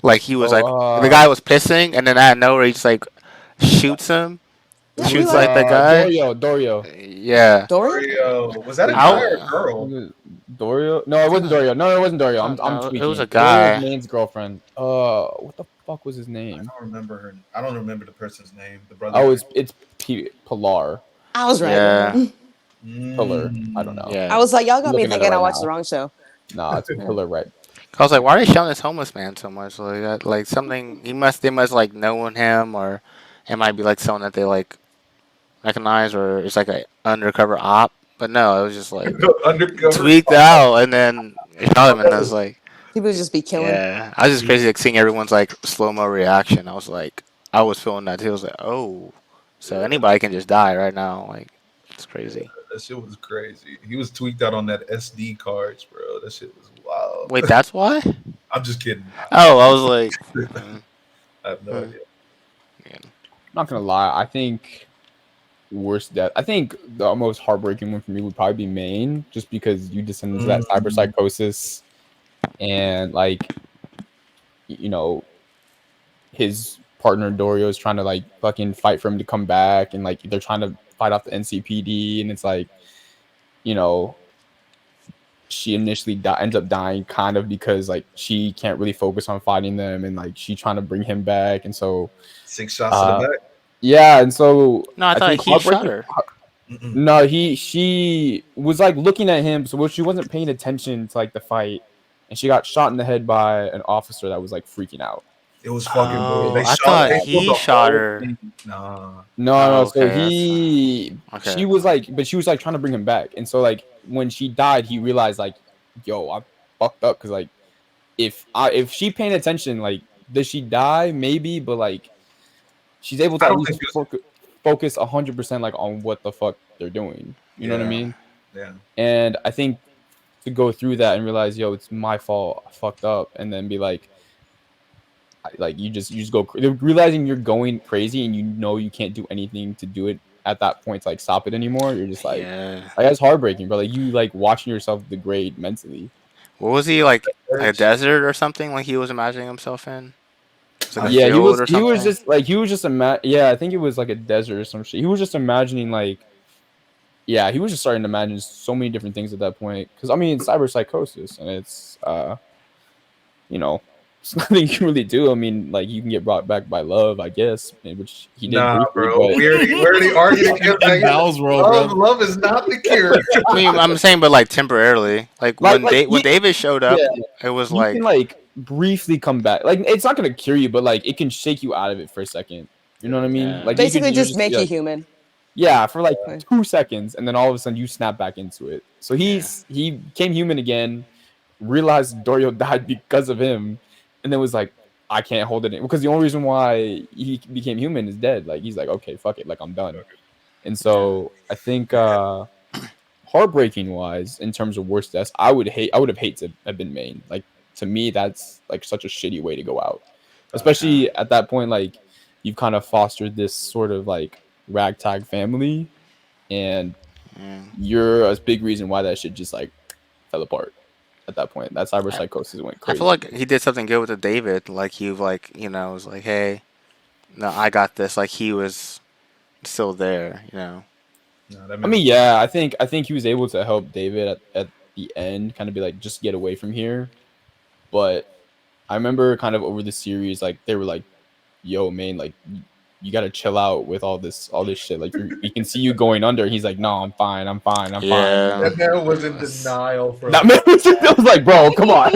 Like he was like the guy was pissing, and then out of nowhere he just like shoots him, Yeah, he shoots like- like that guy. Dorio. Yeah. Dory? was that a How- guy or a girl? Dorio? No, it wasn't Dorio. No, it wasn't Dorio. I'm No, it tweaking. was a guy. Dorio's man's girlfriend. What the fuck was his I name? don't remember her. I don't remember the person's name. The brother. Oh, it's Pilar. I was right. Yeah. Pillar. I don't know. Yeah. I was like, y'all got me Looking at it thinking I right watched now. the wrong show. Nah, it's Pillar, right? I was like, why are they showing this homeless man so much? Like something they must like knowing him, or it might be like someone that they like recognize, or it's like a undercover op. But no, it was just like Undercover. tweaked out, and then they shot him, and I was like, People just be killing. yeah, I was just crazy like seeing everyone's like slow mo reaction. I was like, I was feeling that too. I was like, oh, so anybody can just die right now. Like, it's crazy. That shit was crazy. He was tweaked out on that SD cards, bro. That shit was wild. Wait, that's why? I'm just kidding. Oh, I was like, I have no idea. Not gonna lie, I think worst death. I think the most heartbreaking one for me would probably be Maine, just because you descend into that cyber psychosis, and like, you know, his partner Dorio is trying to like fucking fight for him to come back, and like they're trying to fight off the NCPD, and it's like, you know, she initially ends up dying kind of because like she can't really focus on fighting them, and like she trying to bring him back, and so 6 shots to the back. yeah, and so no, I thought think he shot heartbreaking- her. Mm-mm. No, she was like looking at him, so she wasn't paying attention to like the fight, and she got shot in the head by an officer that was like freaking out. It was fucking brutal. Oh, I thought he the shot whole her. thing. Nah. No, Oh, no, okay, so okay. she was like, but she was like trying to bring him back, and so like when she died, he realized like, yo, I fucked up, because like if she paying attention, like does she die? Maybe, but like she's able to I at don't least think focus 100% like on what the fuck they're doing. You know what I Yeah. mean? Yeah. And I think to go through that and realize, yo, it's my fault, I fucked up, and then be like you just go realizing you're going crazy, and you know you can't do anything to do it at that point to like stop it anymore. You're just like, Yeah. like that's heartbreaking, bro. Like you like watching yourself degrade mentally. What was he like? A desert or something? Like he was imagining himself in? It's like a Yeah, field or he was something? just like yeah, I think it was like a desert or some shit. He was just imagining like he was just starting to imagine so many different things at that point. Because I mean, cyber psychosis, and it's you know, it's nothing you can really do. I mean, like you can get brought back by love, I guess, which he did Nah, briefly. bro. But we already arguing against In Val's world, bro. love is not the cure. I mean, I'm saying, but like temporarily. Like when when David showed up, it was you can like, like briefly come back. Like it's not gonna cure you, but like it can shake you out of it for a second. You know what I mean? Yeah. Like Basically, you just make be you like, human. yeah, for like Right. 2 seconds, and then all of a sudden you snap back into it. So he became human again, realized Dorio died because of him, and then was like, I can't hold it in because the only reason why he became human is dead. Like he's like, okay, fuck it, like I'm done. And so I think heartbreaking wise, in terms of worst deaths, I would have hated to have been main. Like to me, that's like such a shitty way to go out, especially at that point. Like you've kind of fostered this sort of like ragtag family, and you're a big reason why that shit just like fell apart at that point. That cyber psychosis went I crazy. feel like he did something good with the David. Like he like was like, hey, no, I got this. Like he was still there. No, I mean, yeah, I think he was able to help David at the end, kind of be like, just get away from here. But I remember kind of over the series, like they were like, yo, man, like you gotta chill out with all this shit. Like we can see you going under. He's like, no, I'm fine. fine. That man was in denial for That man was like, bro, come on,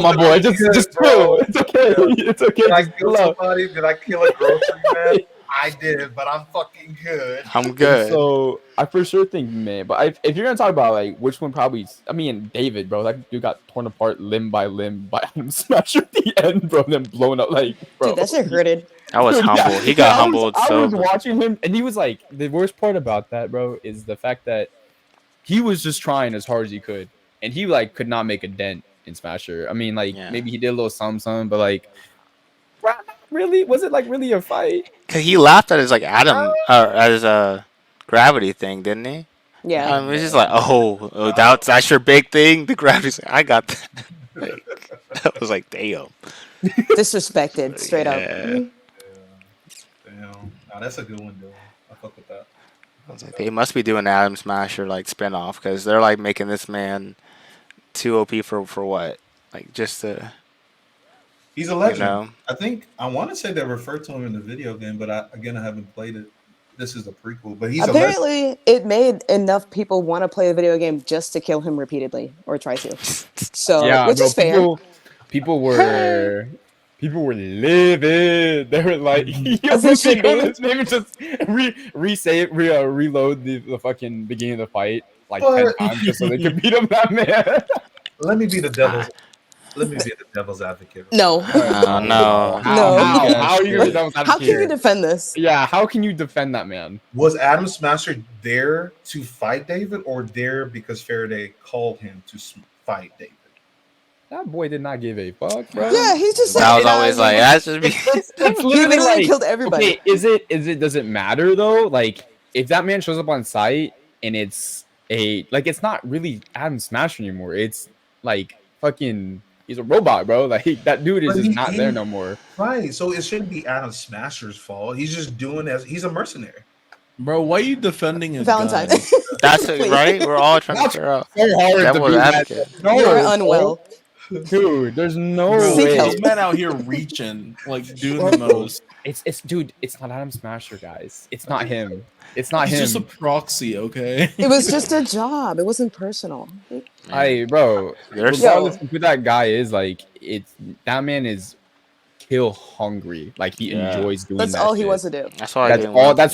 my boy, just chill. It's okay. It's okay. Did I kill somebody? Did I kill a grocery man? I did, but I'm fucking good. I'm good. So I for sure think, man, but if you're gonna talk about like which one probably, I mean, David, bro, that dude got torn apart limb by limb by Adam Smasher at the end, bro, then blown up, like, bro. Dude, that shit hurted. I was humble. He got humbled. I was watching him, and he was like, the worst part about that, bro, is the fact that he was just trying as hard as he could, and he like could not make a dent in Smasher. I mean, like maybe he did a little something, but like, really, was it like really a fight? Cause he laughed at his like Adam at his gravity thing, didn't he? Yeah. It's just like, oh, that's your big thing. The gravity's like, I got that. Like, I was like, damn. Disrespected, straight up. Damn. Nah, that's a good one, though. I fuck with that. I was like, they must be doing Adam Smasher like spinoff because they're like making this man too OP for what? Like just to. He's a legend. I think I want to say they referred to him in the video game, but I haven't played it. This is a prequel, but he's apparently it made enough people want to play the video game just to kill him repeatedly or try to. So, yeah, which is fair. People were livid. They were like, maybe just reload the fucking beginning of the fight like 10 times just so they could beat him. That man. Let me be the devil's advocate. No. No. How are you the devil's advocate? How can you defend this? Yeah, how can you defend that man? Was Adam Smasher there to fight David, or there because Faraday called him to fight David? That boy did not give a fuck, bro. Yeah, he's just. I was always like, that's just me. It's literally like, killed everybody. Okay, does it matter though? Like, if that man shows up on site and it's it's not really Adam Smasher anymore. It's like fucking. He's a robot, bro. Like that dude is just not there no more. Right. So it shouldn't be Adam Smasher's fault. He's just doing he's a mercenary. Bro, why are you defending his Valentine? That's it, right? We're all trying to figure out. So hard to be advocate. You're unwell. Dude, there's no way. This man out here reaching, like doing the most. It's dude, it's not Adam Smasher, guys. It's not him. It's not He's him. just a proxy, okay? It was just a job. It wasn't personal. Bro, regardless of who that guy is, like that man is kill hungry. Like he enjoys doing that. That's all he shit. wants to do. That's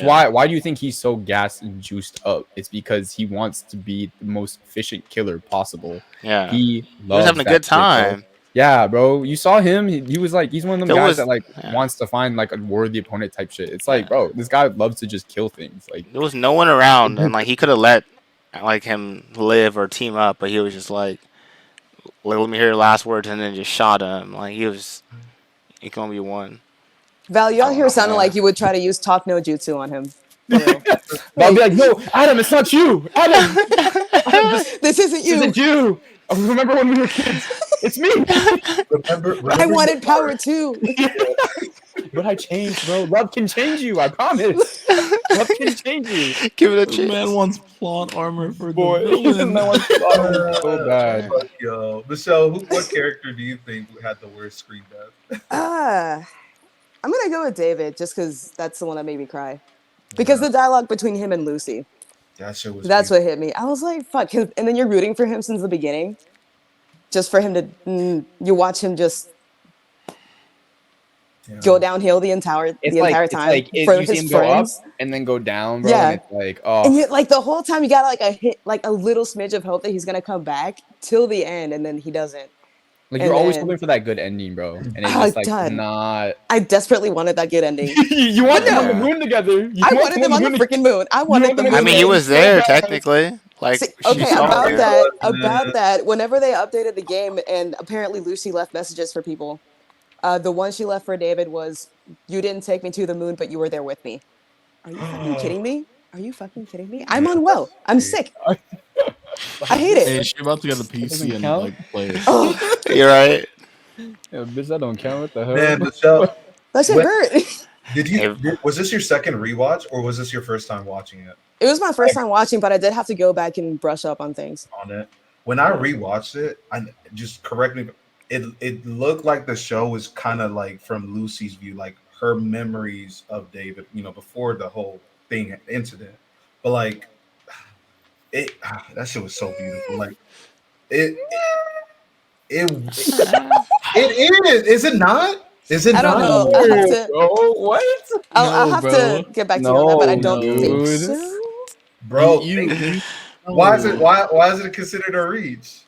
why. Why do you think he's so gassed and juiced up? It's because he wants to be the most efficient killer possible. Yeah, he was having a good time. Yeah, bro. You saw him. He was like, he's one of them guys that like wants to find like a worthy opponent type shit. It's like, bro, this guy loves to just kill things. Like there was no one around, and like he could have let like him live or team up, but he was just like, let me hear your last words, and then just shot him. Like he can only be one. Val, you out here sounding like you would try to use talk no jutsu on him. I'll be like, no, Adam, it's not you. Adam, this isn't you. This isn't you. I remember when we were kids. It's me. Remember I wanted power too. But I changed, bro. Love can change you. I promise. Love can change you. Give it a The chance. man wants plot armor for Boy, the villain. I want so bad. Fuck, yo, Michelle, what character do you think had the worst screen death? I'm gonna go with David just because that's the one that made me cry. Because the dialogue between him and Lucy, That shit was. that's what hit me. I was like, fuck. And then you're rooting for him since the beginning, just for him to, you watch him just go downhill the entire time for you see his him go up friends. and then go down, bro. Yeah. And it's like, oh, And yet, like the whole time, you got like a little smidge of hope that he's gonna come back till the end, and then he doesn't. like and you're always then- hoping for that good ending, bro. And it's Oh, just like God. not. I desperately wanted that good ending. You want them on the Yeah. moon together. You I want wanted them on the moon freaking moon. I wanted want them. them I on mean, the he moon was so there bad. technically. Like, See, she okay, saw about him. that. Whenever they updated the game, and apparently Lucy left messages for people. The one she left for David was, "You didn't take me to the moon, but you were there with me." Are you fucking kidding me? Are you fucking kidding me? I'm unwell. I'm sick. I hate Hey, it. she about to get a PC doesn't and count? like play it. Oh, You're right. Yeah, bitch, that don't count. What the hell? Man, Michelle, that shit What- hurt. was this your second rewatch or was this your first time watching it It was my first time watching, but I did have to go back and brush up on things. on it? When I rewatched it, I just correct me. It looked like the show was kind of like from Lucy's view, like her memories of David, before the whole thing incident. But like that shit was so beautiful. Like it is it not? Is it I don't not? know. I have to. Bro, what? I'll No, have bro. to get back to you on that, but I don't No, think dude. so. Bro, You- why is it considered a reach?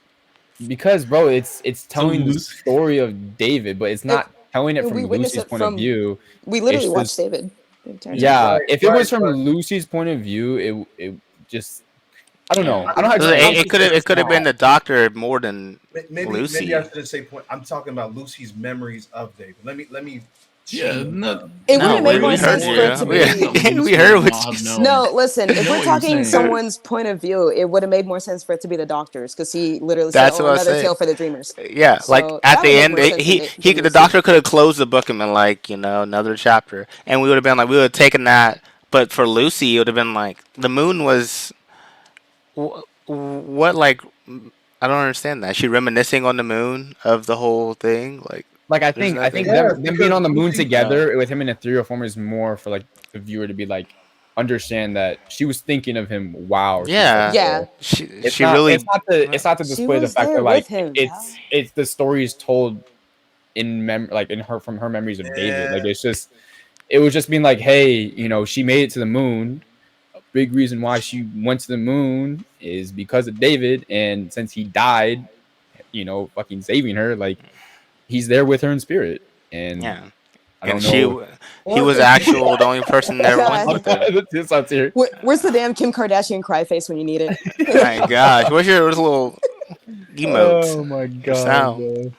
Because, bro, it's telling the Lucy- story of David, but it's not telling it we from witnessed Lucy's it point from- of view. We literally It's watched just- David. the entire time. Yeah, Right, if it was right, from right. Lucy's point of view, it just I don't know. I don't know how to It, explain it could have been the doctor more than Maybe Lucy. I shouldn't say point. I'm talking about Lucy's memories of David. Let me. Yeah, no. It No, would have made we more heard sense you. for it to be. We heard what you said. No, listen. If know we're what you're talking saying. someone's point of view, it would have made more sense for it to be the doctor's because he literally That's said, what I another said. tale for the dreamers." Yeah, like So at that the would make end, more sense he than the Lucy. doctor could have closed the book and been like, another chapter, and we would have been like, we would have taken that. But for Lucy, it would have been like the moon was what like I don't understand that. She reminiscing on the moon of the whole thing, like I think nothing- Yeah, them being on the moon Lucy- together with him in ethereal form is more for like the viewer to be like understand that she was thinking of him while she Yeah. said Yeah. so. she It's she not, really it's not to She display the was fact there that like with him, it's the stories told in from her memories of David. Like it was just being like, hey, she made it to the moon. A big reason why she went to the moon is because of David, and since he died, fucking saving her, like he's there with her in spirit. And yeah. I don't And know. he was actual the only person that ever went with her. This out here. Where's the damn Kim Kardashian cry face when you need it? My gosh, what's your little emotes? Oh my Your god. sound. Bro.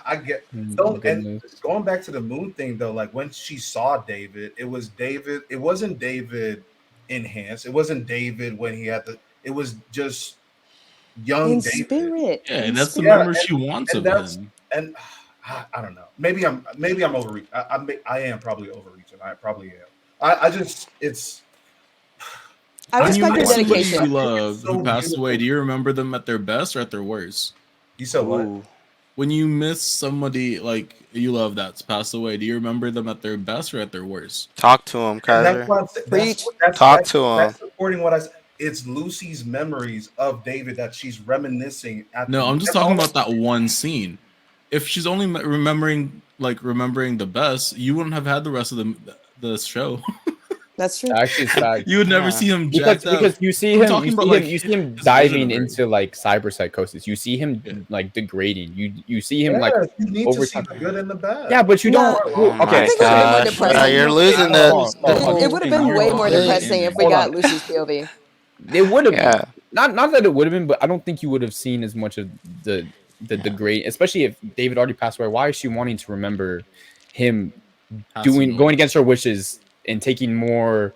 I get. Oh my So, and goodness. going back to the moon thing though, like when she saw David, it was David. It wasn't David enhanced. It wasn't David when he had the. It was just young In David. spirit. Yeah, in that's the spirit. memory she wants and of that's- him. And I don't know. Maybe I'm overreaching. I am probably overreaching. I probably am. I just it's. I When you respect your miss somebody dedication. you love So who passed beautiful. away, do you remember them at their best or at their worst? You said what? Ooh. When you miss somebody like you love that's passed away, do you remember them at their best or at their worst? Talk to him, And Kaiser. that's what I'm saying. Preach. Talk to him. That's supporting what I said. It's Lucy's memories of David that she's reminiscing. No, I'm just talking about that one scene. If she's only remembering the best, you wouldn't have had the rest of the show. That's true. Actually, it's fact. You would never Yeah. see him jacked up. Because you see I'm him, talking you about, see like, him, you see him his diving vision of into like cyberpsychosis. You see him Yeah. like degrading. You see him like you need over to see time. the good and the bad. yeah, but you No. don't. Oh Okay, my think it would've been more gosh. depressing. You're losing It would have been way more depressing if we Hold got on. Lucy's POV. It would have Yeah. not that it would have been, but I don't think you would have seen as much of the degrade, especially if David already passed away. Why is she wanting to remember him going against her wishes and taking more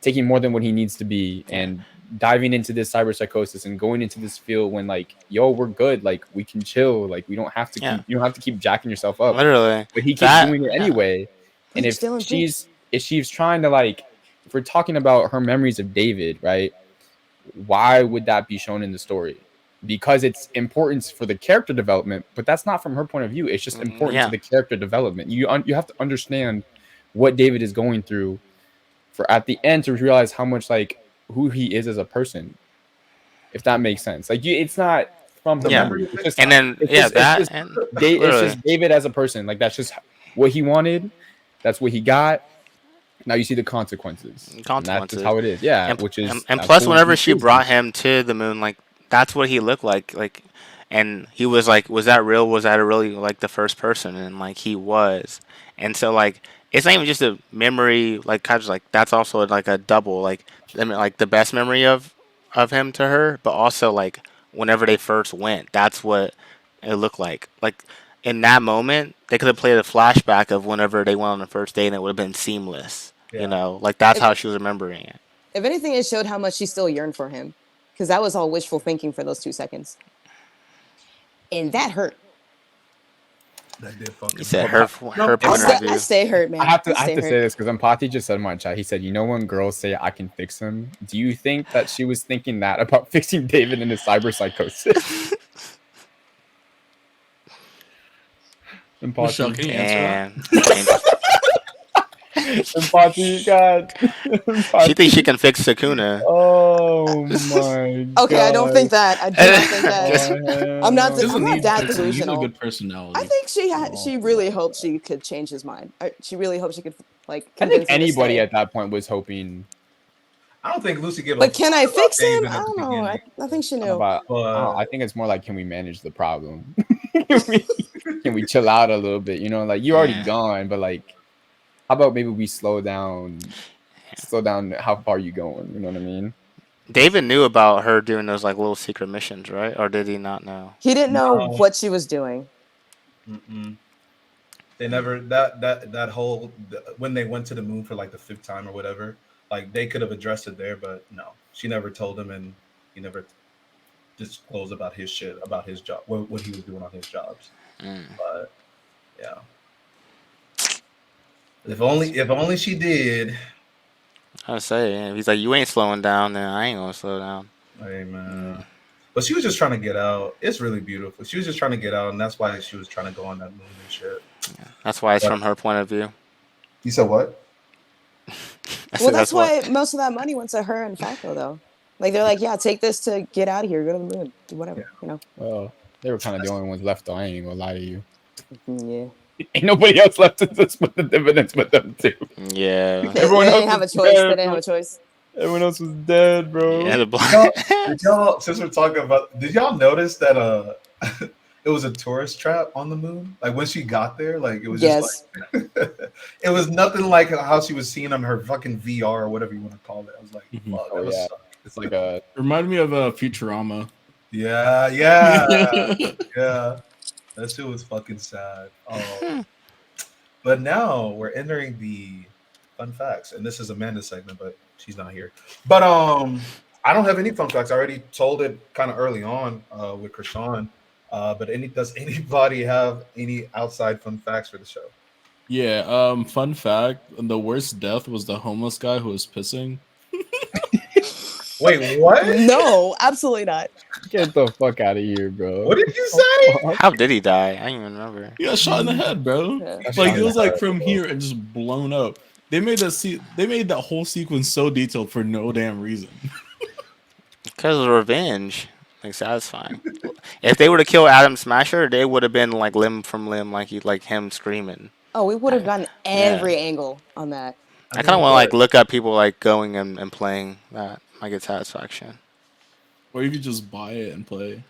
than what he needs to be and diving into this cyberpsychosis and going into this field when like, yo, we're good, like we can chill, like we don't have to Yeah. keep, you don't have to keep jacking yourself up. Literally. But he keeps That- doing it yeah. anyway. And Preach, Dylan, preach. if she's trying to like, if we're talking about her memories of David, right? Why would that be shown in the story? Because it's important for the character development, but that's not from her point of view. It's just important Yeah. to the character development. You have to understand what David is going through for at the end to realize how much like who he is as a person, if that makes sense. Like it's not from the Yeah. memory. It's just, And then it's yeah, just, that it's and just, it's literally. just David as a person. Like that's just what he wanted. That's what he got. Now you see the consequences. And that's just how it is. Yeah, And, which is and plus, absolutely whenever she crazy. brought him to the moon, like that's what he looked like, and he was like, was that real? Was that really like the first person? And like he was, and so like it's not even just a memory, like kind of like that's also like a double, like I mean, like the best memory of him to her, but also like whenever they first went, that's what it looked like. Like in that moment, they could have played a flashback of whenever they went on the first date, and it would have been seamless. Yeah. You know, like that's If- how she was remembering it. If anything, it showed how much she still yearned for him, because that was all wishful thinking for those 2 seconds, and that hurt. That did fucking. You said hurt. her point of view. I stay hurt, man. I have to stay say this because Empati just said in my chat. He said, "You know when girls say I can fix him, do you think that she was thinking that about fixing David in his cyber psychosis?" Michelle, can you answer that? And Empati, God. she thinks she can fix Sakuna. Oh my. Okay, I don't think that. I do not think that. that. I'm not- He doesn't I'm not need that fixing. He's a delusional. good personality. I think she really hoped she could change his mind. She really hoped she could like I convince think him to anybody stay. at that point was hoping. I don't think Lucy gave a But can I fuck about fix him? David I at the don't know. I beginning, think she knew. About, but I think it's more like, can we manage the problem? Can we chill out a little bit? You know, like you're already Yeah. gone, but like, how about maybe we slow down how far you going? You know what I mean? David knew about her doing those like little secret missions, right? Or did he not know? He didn't know No. what she was doing. mm-mm. They never that whole when they went to the moon for like the 5th time or whatever. Like they could have addressed it there, but no, she never told him, and he never disclosed about his shit, about his job, what he was doing on his jobs. But yeah, if only she did. I would say, yeah. He's like, you ain't slowing down, then I ain't gonna slow down. Hey man, but she was just trying to get out. It's really beautiful. She was just trying to get out, and that's why she was trying to go on that moon and shit. That's why it's Yeah. from her point of view. You said what? Well, that's why most of that money went to her and Falco, though. Like they're like, yeah, take this to get out of here, go to the moon, do whatever, you know. Well, they were kind of the only ones left, though. I ain't gonna lie to you. Yeah. Ain't nobody else left to split the dividends with them too. Yeah. They Everyone didn't else have a was choice. dead, They didn't bro. have a choice. Everyone else was dead, bro. Yeah, the Y'all, black. did y'all, since we're talking about, did y'all notice that it was a tourist trap on the moon? Like when she got there, like it was just Yes. like it was nothing like how she was seeing on her fucking VR or whatever you want to call it. I was like, Mhm. fuck, Oh, that was yeah. suck. It's like a Reminded me of Futurama. Yeah. That shit was fucking sad. Oh. But now we're entering the fun facts, and this is Amanda's segment, but she's not here. But I don't have any fun facts. I already told it kind of early on with Krishan. But does anybody have any outside fun facts for the show? Yeah. Fun fact: the worst death was the homeless guy who was pissing. Wait, what? No, absolutely not. get the fuck out of here, bro. What did you say? How did he die? I don't even remember. He got shot in the head, bro. Yeah. Like shot it in was the like head, from bro. here and just blown up. They made that whole sequence so detailed for no damn reason. Because of revenge. Like satisfying. If they were to kill Adam Smasher, they would have been like limb from limb, like him screaming. Oh, we would have gotten every angle on that. I kind of want to like look up people like going and playing that. I get satisfaction. Or you could just buy it and play.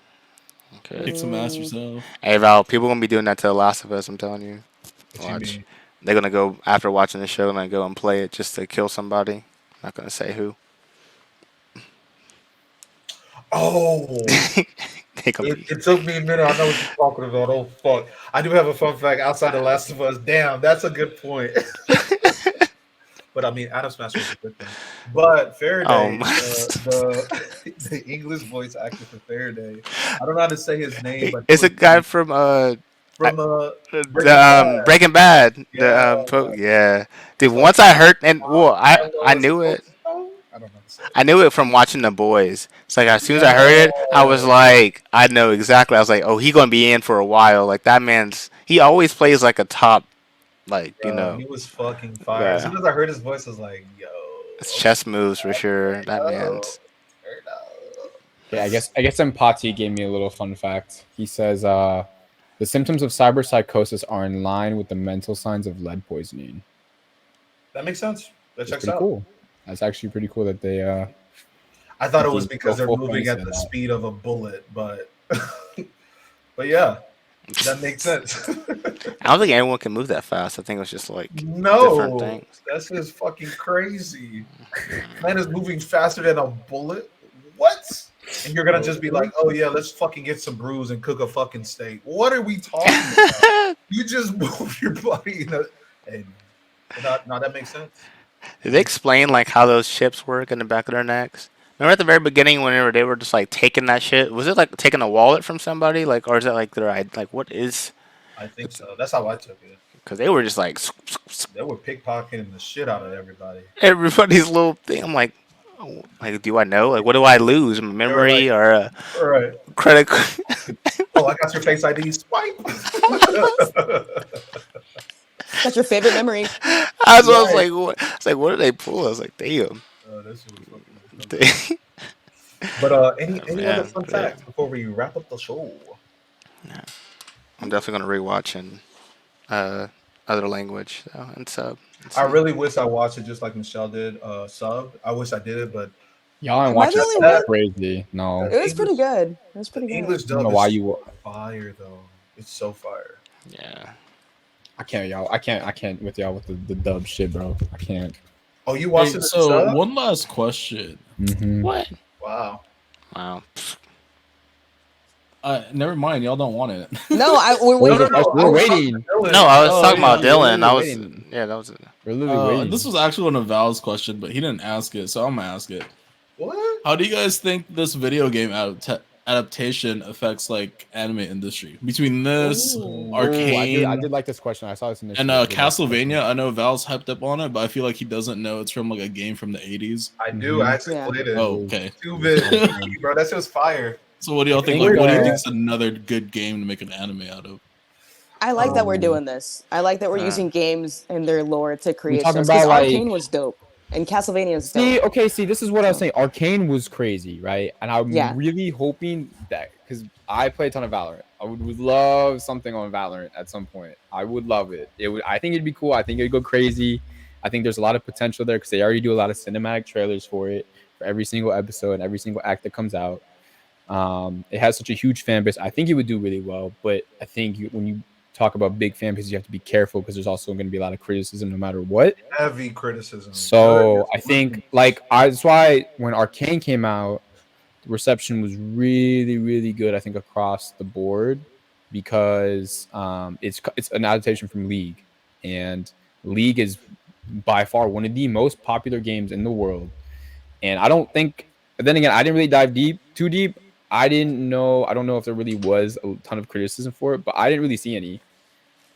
Okay. Kick some ass yourself. Hey Val, people gonna be doing that to The Last of Us. I'm telling you. What you Watch. mean? They're gonna go after watching the show and then go and play it just to kill somebody. Not gonna say who. Oh, They gonna be- it took me a minute. I know what you're talking about. Oh fuck! I do have a fun fact outside The Last of Us. Damn, that's a good point. But I mean, Adam Smasher was a good thing. But Faraday, my- the English voice actor for Faraday, I don't know how to say his name, but he It's a was guy from from Breaking the Bad. Breaking Bad. Yeah, Yeah, dude. so Once I heard and well, I Carlos knew it. Costo? I don't know how to say it. I knew it from watching The Boys. It's like as soon as I heard it, I was Yeah. like, I know exactly. I was like, oh, he gonna be in for a while. Like that man's. He always plays like a top, like Bro, he was fucking fire. As uh, soon as I heard his voice, I was like, yo, chess moves for sure. turn That up, man's. turn up. Yeah, I guess Empati gave me a little fun fact. He says the symptoms of cyberpsychosis are in line with the mental signs of lead poisoning. That makes sense. That It's checks pretty out. cool. That's actually pretty cool that they I thought it They was because go they're full moving focus at on the that. speed of a bullet, but but yeah, that makes sense. I don't think anyone can move that fast. I think it was just like different No, things. that's just fucking crazy. Man is moving faster than a bullet. What? And you're gonna just be like, oh yeah, let's fucking get some brews and cook a fucking steak. What are we talking about? You just move your body in a and no, that makes sense. Did they explain like how those chips work in the back of their necks? Remember at the very beginning whenever they were just like taking that shit? Was it like taking a wallet from somebody? Like, or is it like like what is? I think so. That's how I took it. Because they were just like They were pickpocketing the shit out of everybody. everybody's little thing. I'm like, oh, like, do I know? Like, what do I lose? Memory or All right. credit? Oh, I got your face ID. Swipe. That's your favorite memory. That's what I was like. What? It's like, what did they pull? I was like, damn. That shit was fucking. But any other Man, fun great. facts before we wrap up the show? I'm definitely gonna rewatch in other language though and sub. I really wish I watched it just like Michelle did. Sub. I wish I did it, but y'all ain't Am I watching the only that one? crazy. No, It was pretty good. It was pretty the good. English I don't dub know why is you. fire though. It's so fire. Yeah. I can't with y'all with the dub shit, bro. I can't. Oh, you Hey, watched it? so Sub? one last question. Mhm. What? Wow. Wow. Never mind, y'all don't want it. No, we're We're, waiting. we're waiting. No, I was Oh, talking about yeah, Dylan. I was. waiting. Yeah, that was. We're literally waiting. This was actually one of Val's question, but he didn't ask it, so I'm gonna ask it. What? How do you guys think this video game adaptation affects like anime industry? Between this, Ooh. Arcane, I did like this question. I saw this initially. and I did like this Castlevania. I know Val's hyped up on it, but I feel like he doesn't know it's from like a game from the 80s. I do. I actually Yeah. played it. Oh, okay. 2-bit, bro. That shit was fire. So what do y'all think? think, Like, what do you uh, think is another good game to make an anime out of? I like that we're doing this. I like that we're Uh, using games and their lore to create talking shows. Because about, like- Arcane was dope. And Castlevania is See, dope. okay, this is what I was saying. Arcane was crazy, right? And I'm Yeah. really hoping that because I play a ton of Valorant, I would love something on Valorant at some point. I would love it. It would. I think it'd be cool. I think it'd go crazy. I think there's a lot of potential there because they already do a lot of cinematic trailers for it for every single episode and every single act that comes out. It has such a huge fan base. I think it would do really well. But I think when you talk about big fan bases, you have to be careful because there's also going to be a lot of criticism no matter what. Heavy criticism. So I think that's why when Arcane came out, the reception was really, really good. I think across the board because it's an adaptation from League, and League is by far one of the most popular games in the world. And I don't think. Then again, I didn't really dive too deep. I don't know if there really was a ton of criticism for it, but I didn't really see any.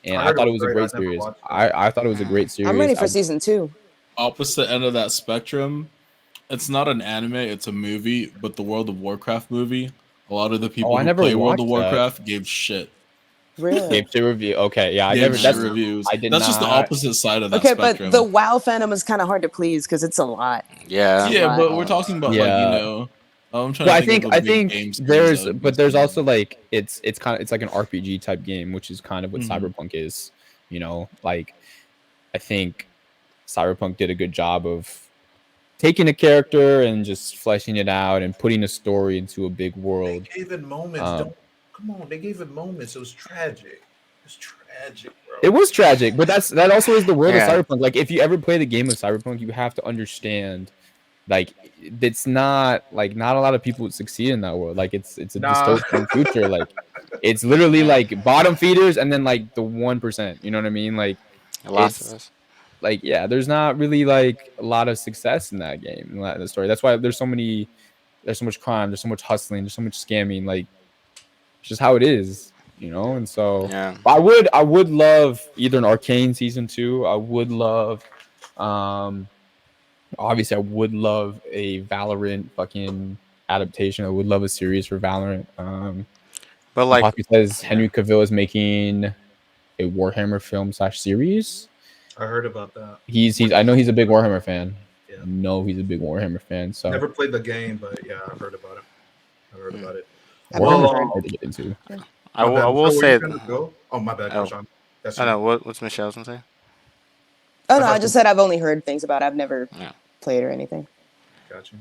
And I I heard thought it it was was a great. great I never series. watched it. I thought it was a great series. I'm ready for season 2. Opposite end of that spectrum, it's not an anime, it's a movie, but the World of Warcraft movie, a lot of the people I who never play World of watched that. Warcraft gave shit. Really? Gave shit review. Okay, yeah, I Gave never. shit That's reviews. I did That's just the not- opposite side of that Okay, spectrum. but the WoW fandom is kind of hard to please because it's a lot. Yeah. yeah, Right. but we're talking about like Yeah. I'm trying But to think of I the think big games there's that but there's exist. also like it's like an RPG type game, which is kind of what Mhm. Cyberpunk is. You know, like I think Cyberpunk did a good job of taking a character and just fleshing it out and putting a story into a big They world. gave it moments. Come on, they gave it moments. It was tragic. It's tragic, bro. It was tragic, but that also is the world Yeah. of Cyberpunk. Like if you ever play the game of Cyberpunk, you have to understand like it's not like not a lot of people would succeed in that world. Like it's a Nah. dystopian future. Like it's literally like bottom feeders and then like the 1%. You know what I mean? Like The Last It's- of Us. like there's not really like a lot of success in that game, in the story. That's why there's so much crime, there's so much hustling, there's so much scamming. Like it's just how it is, And so Yeah. I would love either an Arcane season 2. I would love, obviously, I would love a Valorant fucking adaptation. I would love a series for Valorant. But like, Poppy says Henry Cavill is making a Warhammer film / series. I heard about that. He's I know he's a big Warhammer fan. Yeah. No, he's a big Warhammer fan. So Never played the game, but yeah, I heard about it. Warhammer's Well, hard to get into. I will say. Go? Oh, my bad, Oh. Krishan. That's I know what's Michelle's gonna say. Oh no, I just said I've only heard things about it. I've never Yeah. played or anything. Gotcha.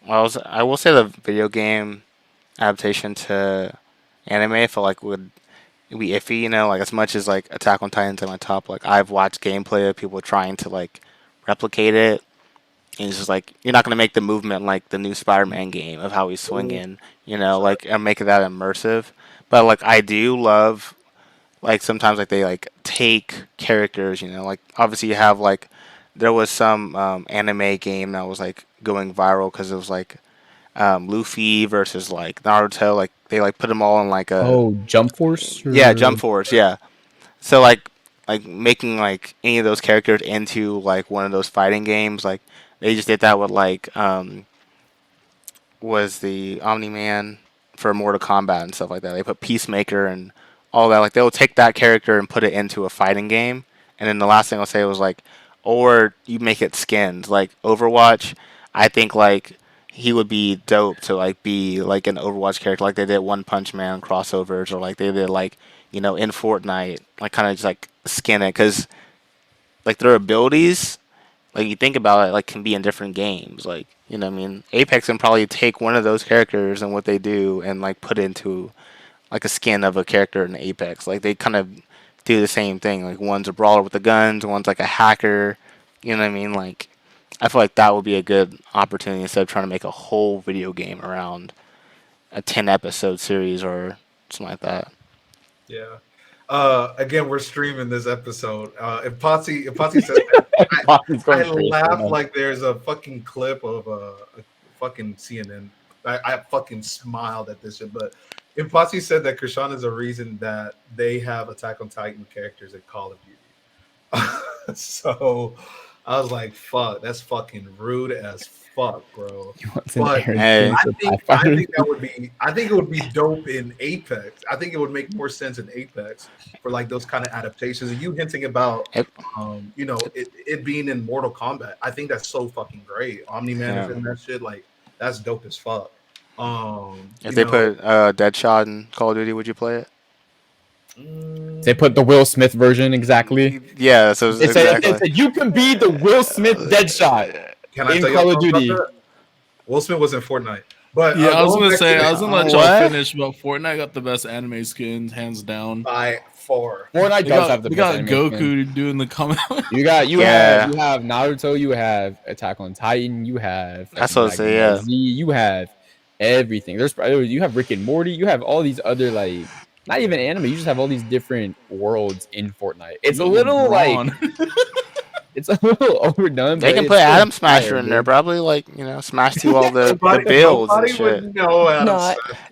Well, I will say the video game adaptation to anime, I feel like would be iffy. Like as much as like Attack on Titan's at my top. Like I've watched gameplay of people trying to like replicate it, and it's just like you're not gonna make the movement like the new Spider-Man game of how he's swinging. Like and make that immersive. But like I do love. Like sometimes like they like take characters, like obviously you have like there was some anime game that was like going viral because it was like Luffy versus like Naruto, like they like put them all in like a Jump Force. Yeah, Jump Force, yeah. So like making like any of those characters into like one of those fighting games, like they just did that with like was the Omni Man for Mortal Kombat and stuff like that. They put Peacemaker and all that. Like they'll take that character and put it into a fighting game. And then the last thing I'll say was like, or you make it skins. Like Overwatch, I think like he would be dope to like be like an Overwatch character, like they did One Punch Man crossovers, or like they did like in Fortnite, like kind of just like skin it, because like their abilities, like you think about it, like can be in different games. Like what I mean, Apex can probably take one of those characters and what they do and like put into like a skin of a character in Apex. Like they kind of do the same thing. Like one's a brawler with the guns, one's like a hacker. You know what I mean? Like I feel like that would be a good opportunity instead of trying to make a whole video game around a 10-episode series or something like that. Yeah. Again, we're streaming this episode. If Potsy says that, I laugh like there's a fucking clip of a fucking CNN. I fucking smiled at this shit. But if Potsy said that Krishan is a reason that they have Attack on Titan characters in Call of Duty. So I was like, fuck, that's fucking rude as fuck, bro. But I think it would be dope in Apex. I think it would make more sense in Apex for like those kind of adaptations. And you hinting about it being in Mortal Kombat. I think that's so fucking great. Omni-Man is in that shit. Like that's dope as fuck. If they put Deadshot in Call of Duty, would you play it? They put the Will Smith version exactly. Yeah, so they said you can be the Will Smith Deadshot in Call of Duty. Will Smith was in Fortnite, but yeah, I was gonna let y'all finish. But Fortnite got the best anime skins, hands down. By far, Fortnite does have the best. You got Goku doing the comment. You have Naruto. You have Attack on Titan. You have that's what I say. Yeah, you have everything. You have Rick and Morty. You have all these other like. Not even anime. You just have all these different worlds in Fortnite. It's a little like it's a little overdone. They can put Atom Smasher in there, probably like smash through all the builds and shit.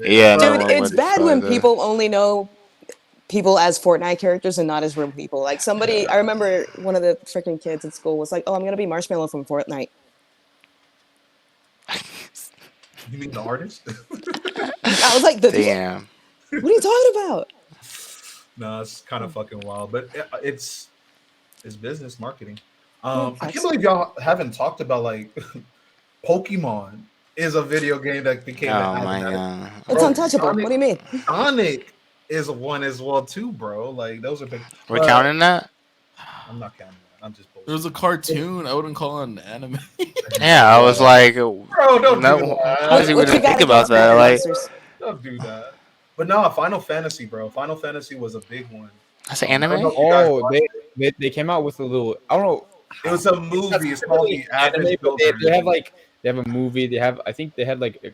Yeah, dude, it's bad when people only know people as Fortnite characters and not as real people. Like I remember one of the freaking kids at school was like, "Oh, I'm gonna be Marshmallow from Fortnite." You mean the artist? I was like, damn. What are you talking about? No, it's kind of fucking wild, but it's business marketing. I can't believe y'all haven't talked about like Pokemon is a video game that became. Oh my god, it's untouchable. What do you mean? Sonic is one as well too, bro. Like those are big. We're counting that. I'm not counting that. I'm just. There was a cartoon. I wouldn't call it an anime. Yeah, I was like, bro, don't do that. Honestly, we didn't think about that. Like, don't do that. But no, Final Fantasy, bro. Final Fantasy was a big one. That's an anime? Oh, they came out with a little. I don't know. It was a movie. It's called the Average Builder. They have a movie. I think they had like a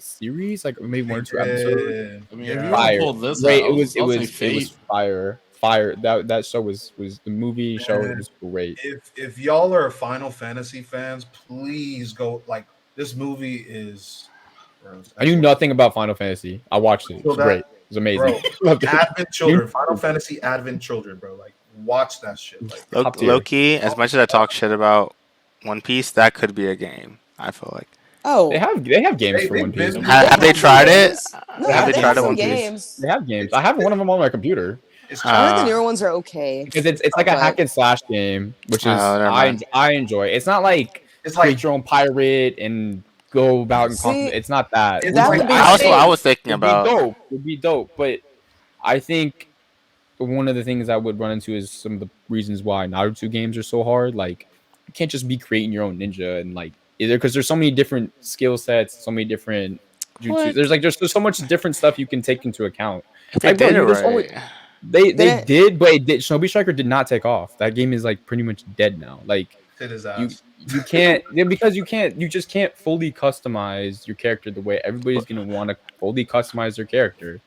series, like maybe 1 or 2 episodes. I mean, if you want to pull this out, it was fire. fire. That show was the movie show Man, was great. if y'all are Final Fantasy fans, please go. Like this movie is. Bro, I knew nothing about Final Fantasy. I watched it. It was So great. that- It was amazing. Bro, Loved it. Advent Children, Final Fantasy Advent Children, bro. Like, watch that shit. Like, Top tier. Low key, as much as I talk shit about One Piece, that could be a game. I feel like. Oh, They have games They- for they've One Piece. been- Have they tried it? No, Have they they have tried it, some One Piece? games. They have games. I have one of them on my computer it's I heard the Uh, newer ones are okay. because it's like a But- hack and slash game, which is Oh, never mind. I enjoy. It's not like it's create like your own pirate and go about and conquer. See, It's not that. It's that like- would be I was sick. I was thinking It'd be about. dope. It'd be dope. But I think one of the things I would run into is some of the reasons why Naruto games are so hard. Like, you can't just be creating your own ninja and like either because there's so many different skill sets, so many different jutsu. What? There's so much different stuff you can take into account. If they Like, bro, did it there's right. only- They Didn't- did, but it did. Shinobi Striker did not take off. That game is like pretty much dead now. Like hit his you ass. you can't because you just can't fully customize your character the way everybody's gonna want to fully customize their character.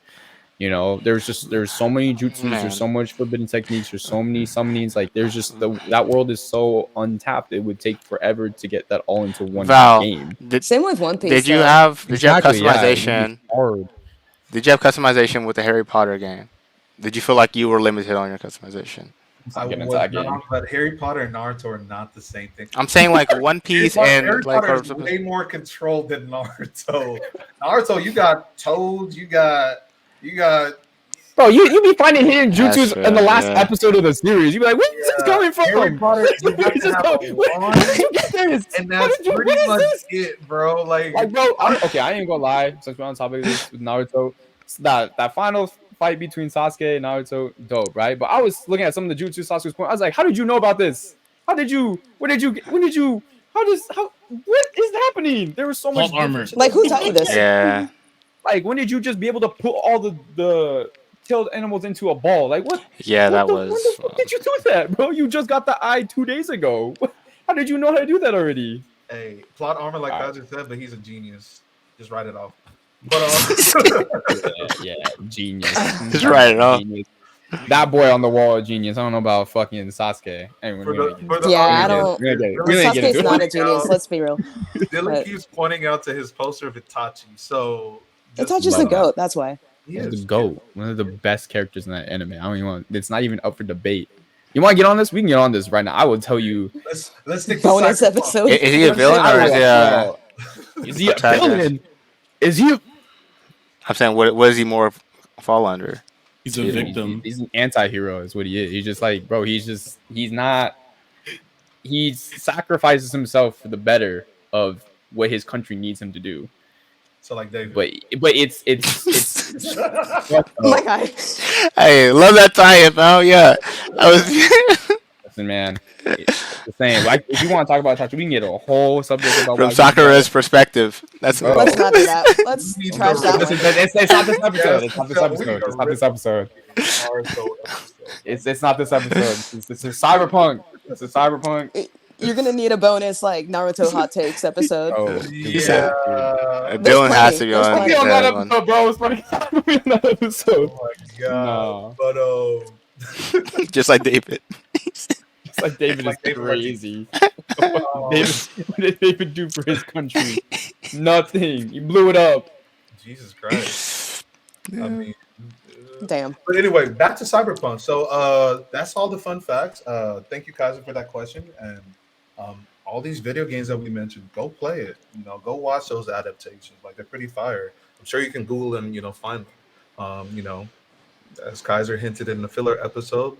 You know, there's so many jutsus, Man. there's so much forbidden techniques, there's so many summonings. Like there's just that world is so untapped. It would take forever to get that all into one Val, game. Same with One Piece. did you though. have Exactly, yeah, it'd be customization? hard. Did you have customization with the Harry Potter game? Did you feel like you were limited on your customization? Let's I not get was into that game. not, but Harry Potter and Naruto are not the same thing. I'm saying like One Piece and Harry like Potter or is something. way more controlled than Naruto. Naruto, you got Toad, you got Bro, you be finding hidden jutsus That's in the true, last yeah. episode of the series. You be like, where's this coming from? Harry Potter. You Where have is to this have going? a Where wand, did you get this? and What that's did you- pretty what is much this? it, bro. Like, Like, bro, okay, I ain't gonna lie. Since we're on topic of this with Naruto, that final fight between Sasuke and Naruto, dope, right? But I was looking at some of the jutsu Sasuke's point. I was like, how did you know about this? How did you? When did you? What is happening? There was so much Plot armor. different shit. Like, who taught you this? Yeah, Like, when did you just be able to put all the tailed animals into a ball? Like, what? yeah, What that the- was. When the fuck did you do that, bro? You just got the eye 2 days ago. How did you know how to do that already? hey, plot armor, like Alright. Kaja said, but he's a genius. Just write it off. But Yeah, genius. Just write it off. Genius. That boy on the wall, genius. I don't know about fucking Sasuke. Anyway, for we're the, gonna for get the Yeah, I audience, don't- into it. Sasuke's We're gonna get Sasuke's into not it. a genius. Let's be real. Dylan But- keeps pointing out to his poster of Itachi. So Itachi's the love that. goat. That's why. He He's is. the GOAT. One of the best characters in that anime. I don't even want. It's not even up for debate. You want to get on this? We can get on this right now. I will tell you. Let's stick to Bonus Cyberpunk. episode. Is he a villain or is he a? Is he a Protagonist. villain? Is he? I'm saying what does he more fall under? He's a victim. He's an anti-hero is what he is. He's just like, bro, he's not he sacrifices himself for the better of what his country needs him to do. So like David. But it's Oh my god. Hey, love that tie-in, pal. Yeah, I was listen, man. It's the same. Like if you want to talk about Itachi, we can get a whole subject about from why he's Sakura's perspective. That's Bro. Let's not do that. Let's We need trash to- that Listen, one. it's not this episode. It's not this Yes, episode. It's not this episode. Naruto episode. It's not this episode. It's a cyberpunk. It's a cyberpunk. You're gonna need a bonus like Naruto hot takes episode. Oh, Yeah. Dylan has to be There's on plenty. be on that that one. episode, bro. It's funny. Be on that episode. Oh my god. No. But Just like David. It's like David Like is David crazy. oh, David, what did David do for his country? Nothing. He blew it up. Jesus Christ. I mean, Damn. but anyway, back to Cyberpunk. So that's all the fun facts. Thank you, Kaiser, for that question. And all these video games that we mentioned, go play it. You know, go watch those adaptations. Like they're pretty fire. I'm sure you can Google and find them. You know, as Kaiser hinted in the filler episode,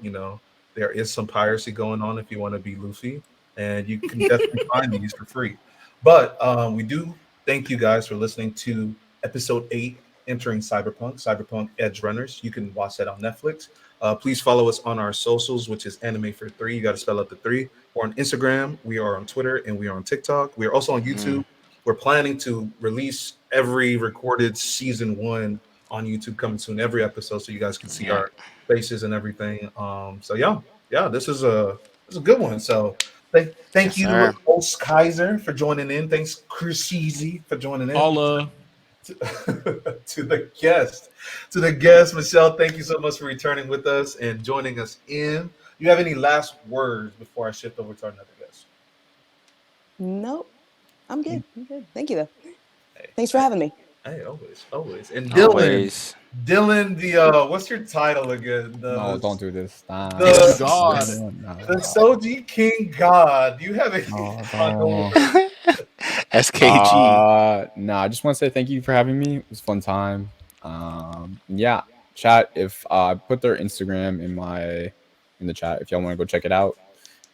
there is some piracy going on if you want to be Luffy, and you can definitely find these for free. But we do thank you guys for listening to episode 8, entering Cyberpunk Edgerunners. You can watch that on Netflix. Please follow us on our socials, which is anime for 3. You got to spell out the 3. We're on Instagram, we are on Twitter, and we are on TikTok. We are also on YouTube. We're planning to release every recorded season 1 on YouTube coming soon, every episode, so you guys can see our faces and everything. So yeah, this is a good one. So thank you, sir. host Kaiser, for joining in. Thanks, Chris Easy, for joining in. Holla. to the guest, Michelle. Thank you so much for returning with us and joining us in. You have any last words before I shift over to our another guest? Nope. I'm good. Thank you, though. Thanks for having me. Hey, always. And Dylan, Always. the what's your title again? No, don't do this. Nah. The- God. The Soji King God. You have a No. SKG. Nah, I just want to say thank you for having me. It was a fun time. Yeah, chat. If I put their Instagram in the chat, if y'all want to go check it out.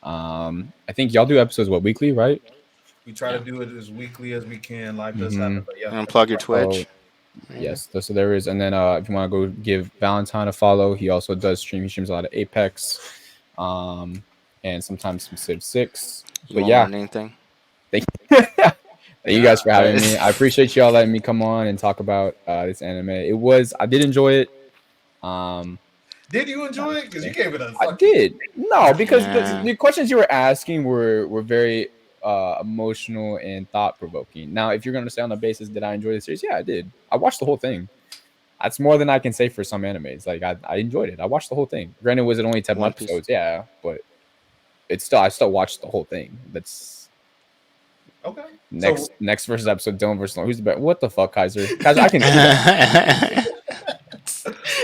I think y'all do episodes weekly, right? We try to do it as weekly as we can. Life does happen, but yeah. And plug your Twitch. Yes, so there is. And then if you want to go give Valentine a follow, he also does stream. He streams a lot of Apex, and sometimes some Civ 6. You But won't yeah, learn anything. thank you guys for having me. I appreciate y'all letting me come on and talk about this anime. I did enjoy it. Did you enjoy it? Because you gave it a. I did. No, because Yeah. the questions you were asking were very emotional and thought provoking. Now, if you're going to say on the basis did I enjoy the series, yeah, I did. I watched the whole thing. That's more than I can say for some animes. Like I enjoyed it. I watched the whole thing. Granted, was it only 10 One Piece. episodes? Yeah, but I still watched the whole thing. That's Okay. next versus episode. Dylan versus Lauren. Who's the better? What the fuck, Kaiser? Kaiser, I can do that.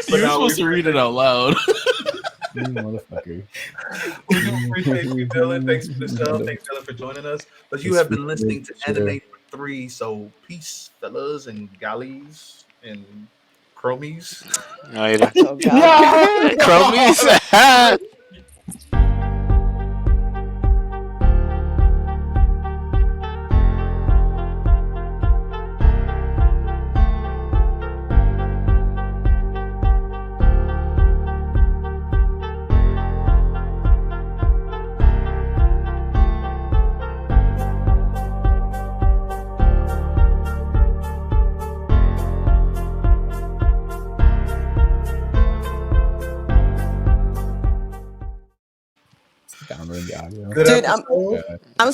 You're now supposed to read it out loud. You motherfucker. We do appreciate you, Dylan. Thanks, Michelle. Thanks, Dylan, for joining us. But you have been listening to Anime for 3. So peace, fellas and galleys and chromies. Later. Oh, God. Chromies. Downloading the audio. Good Dude, episode. Yeah. I'm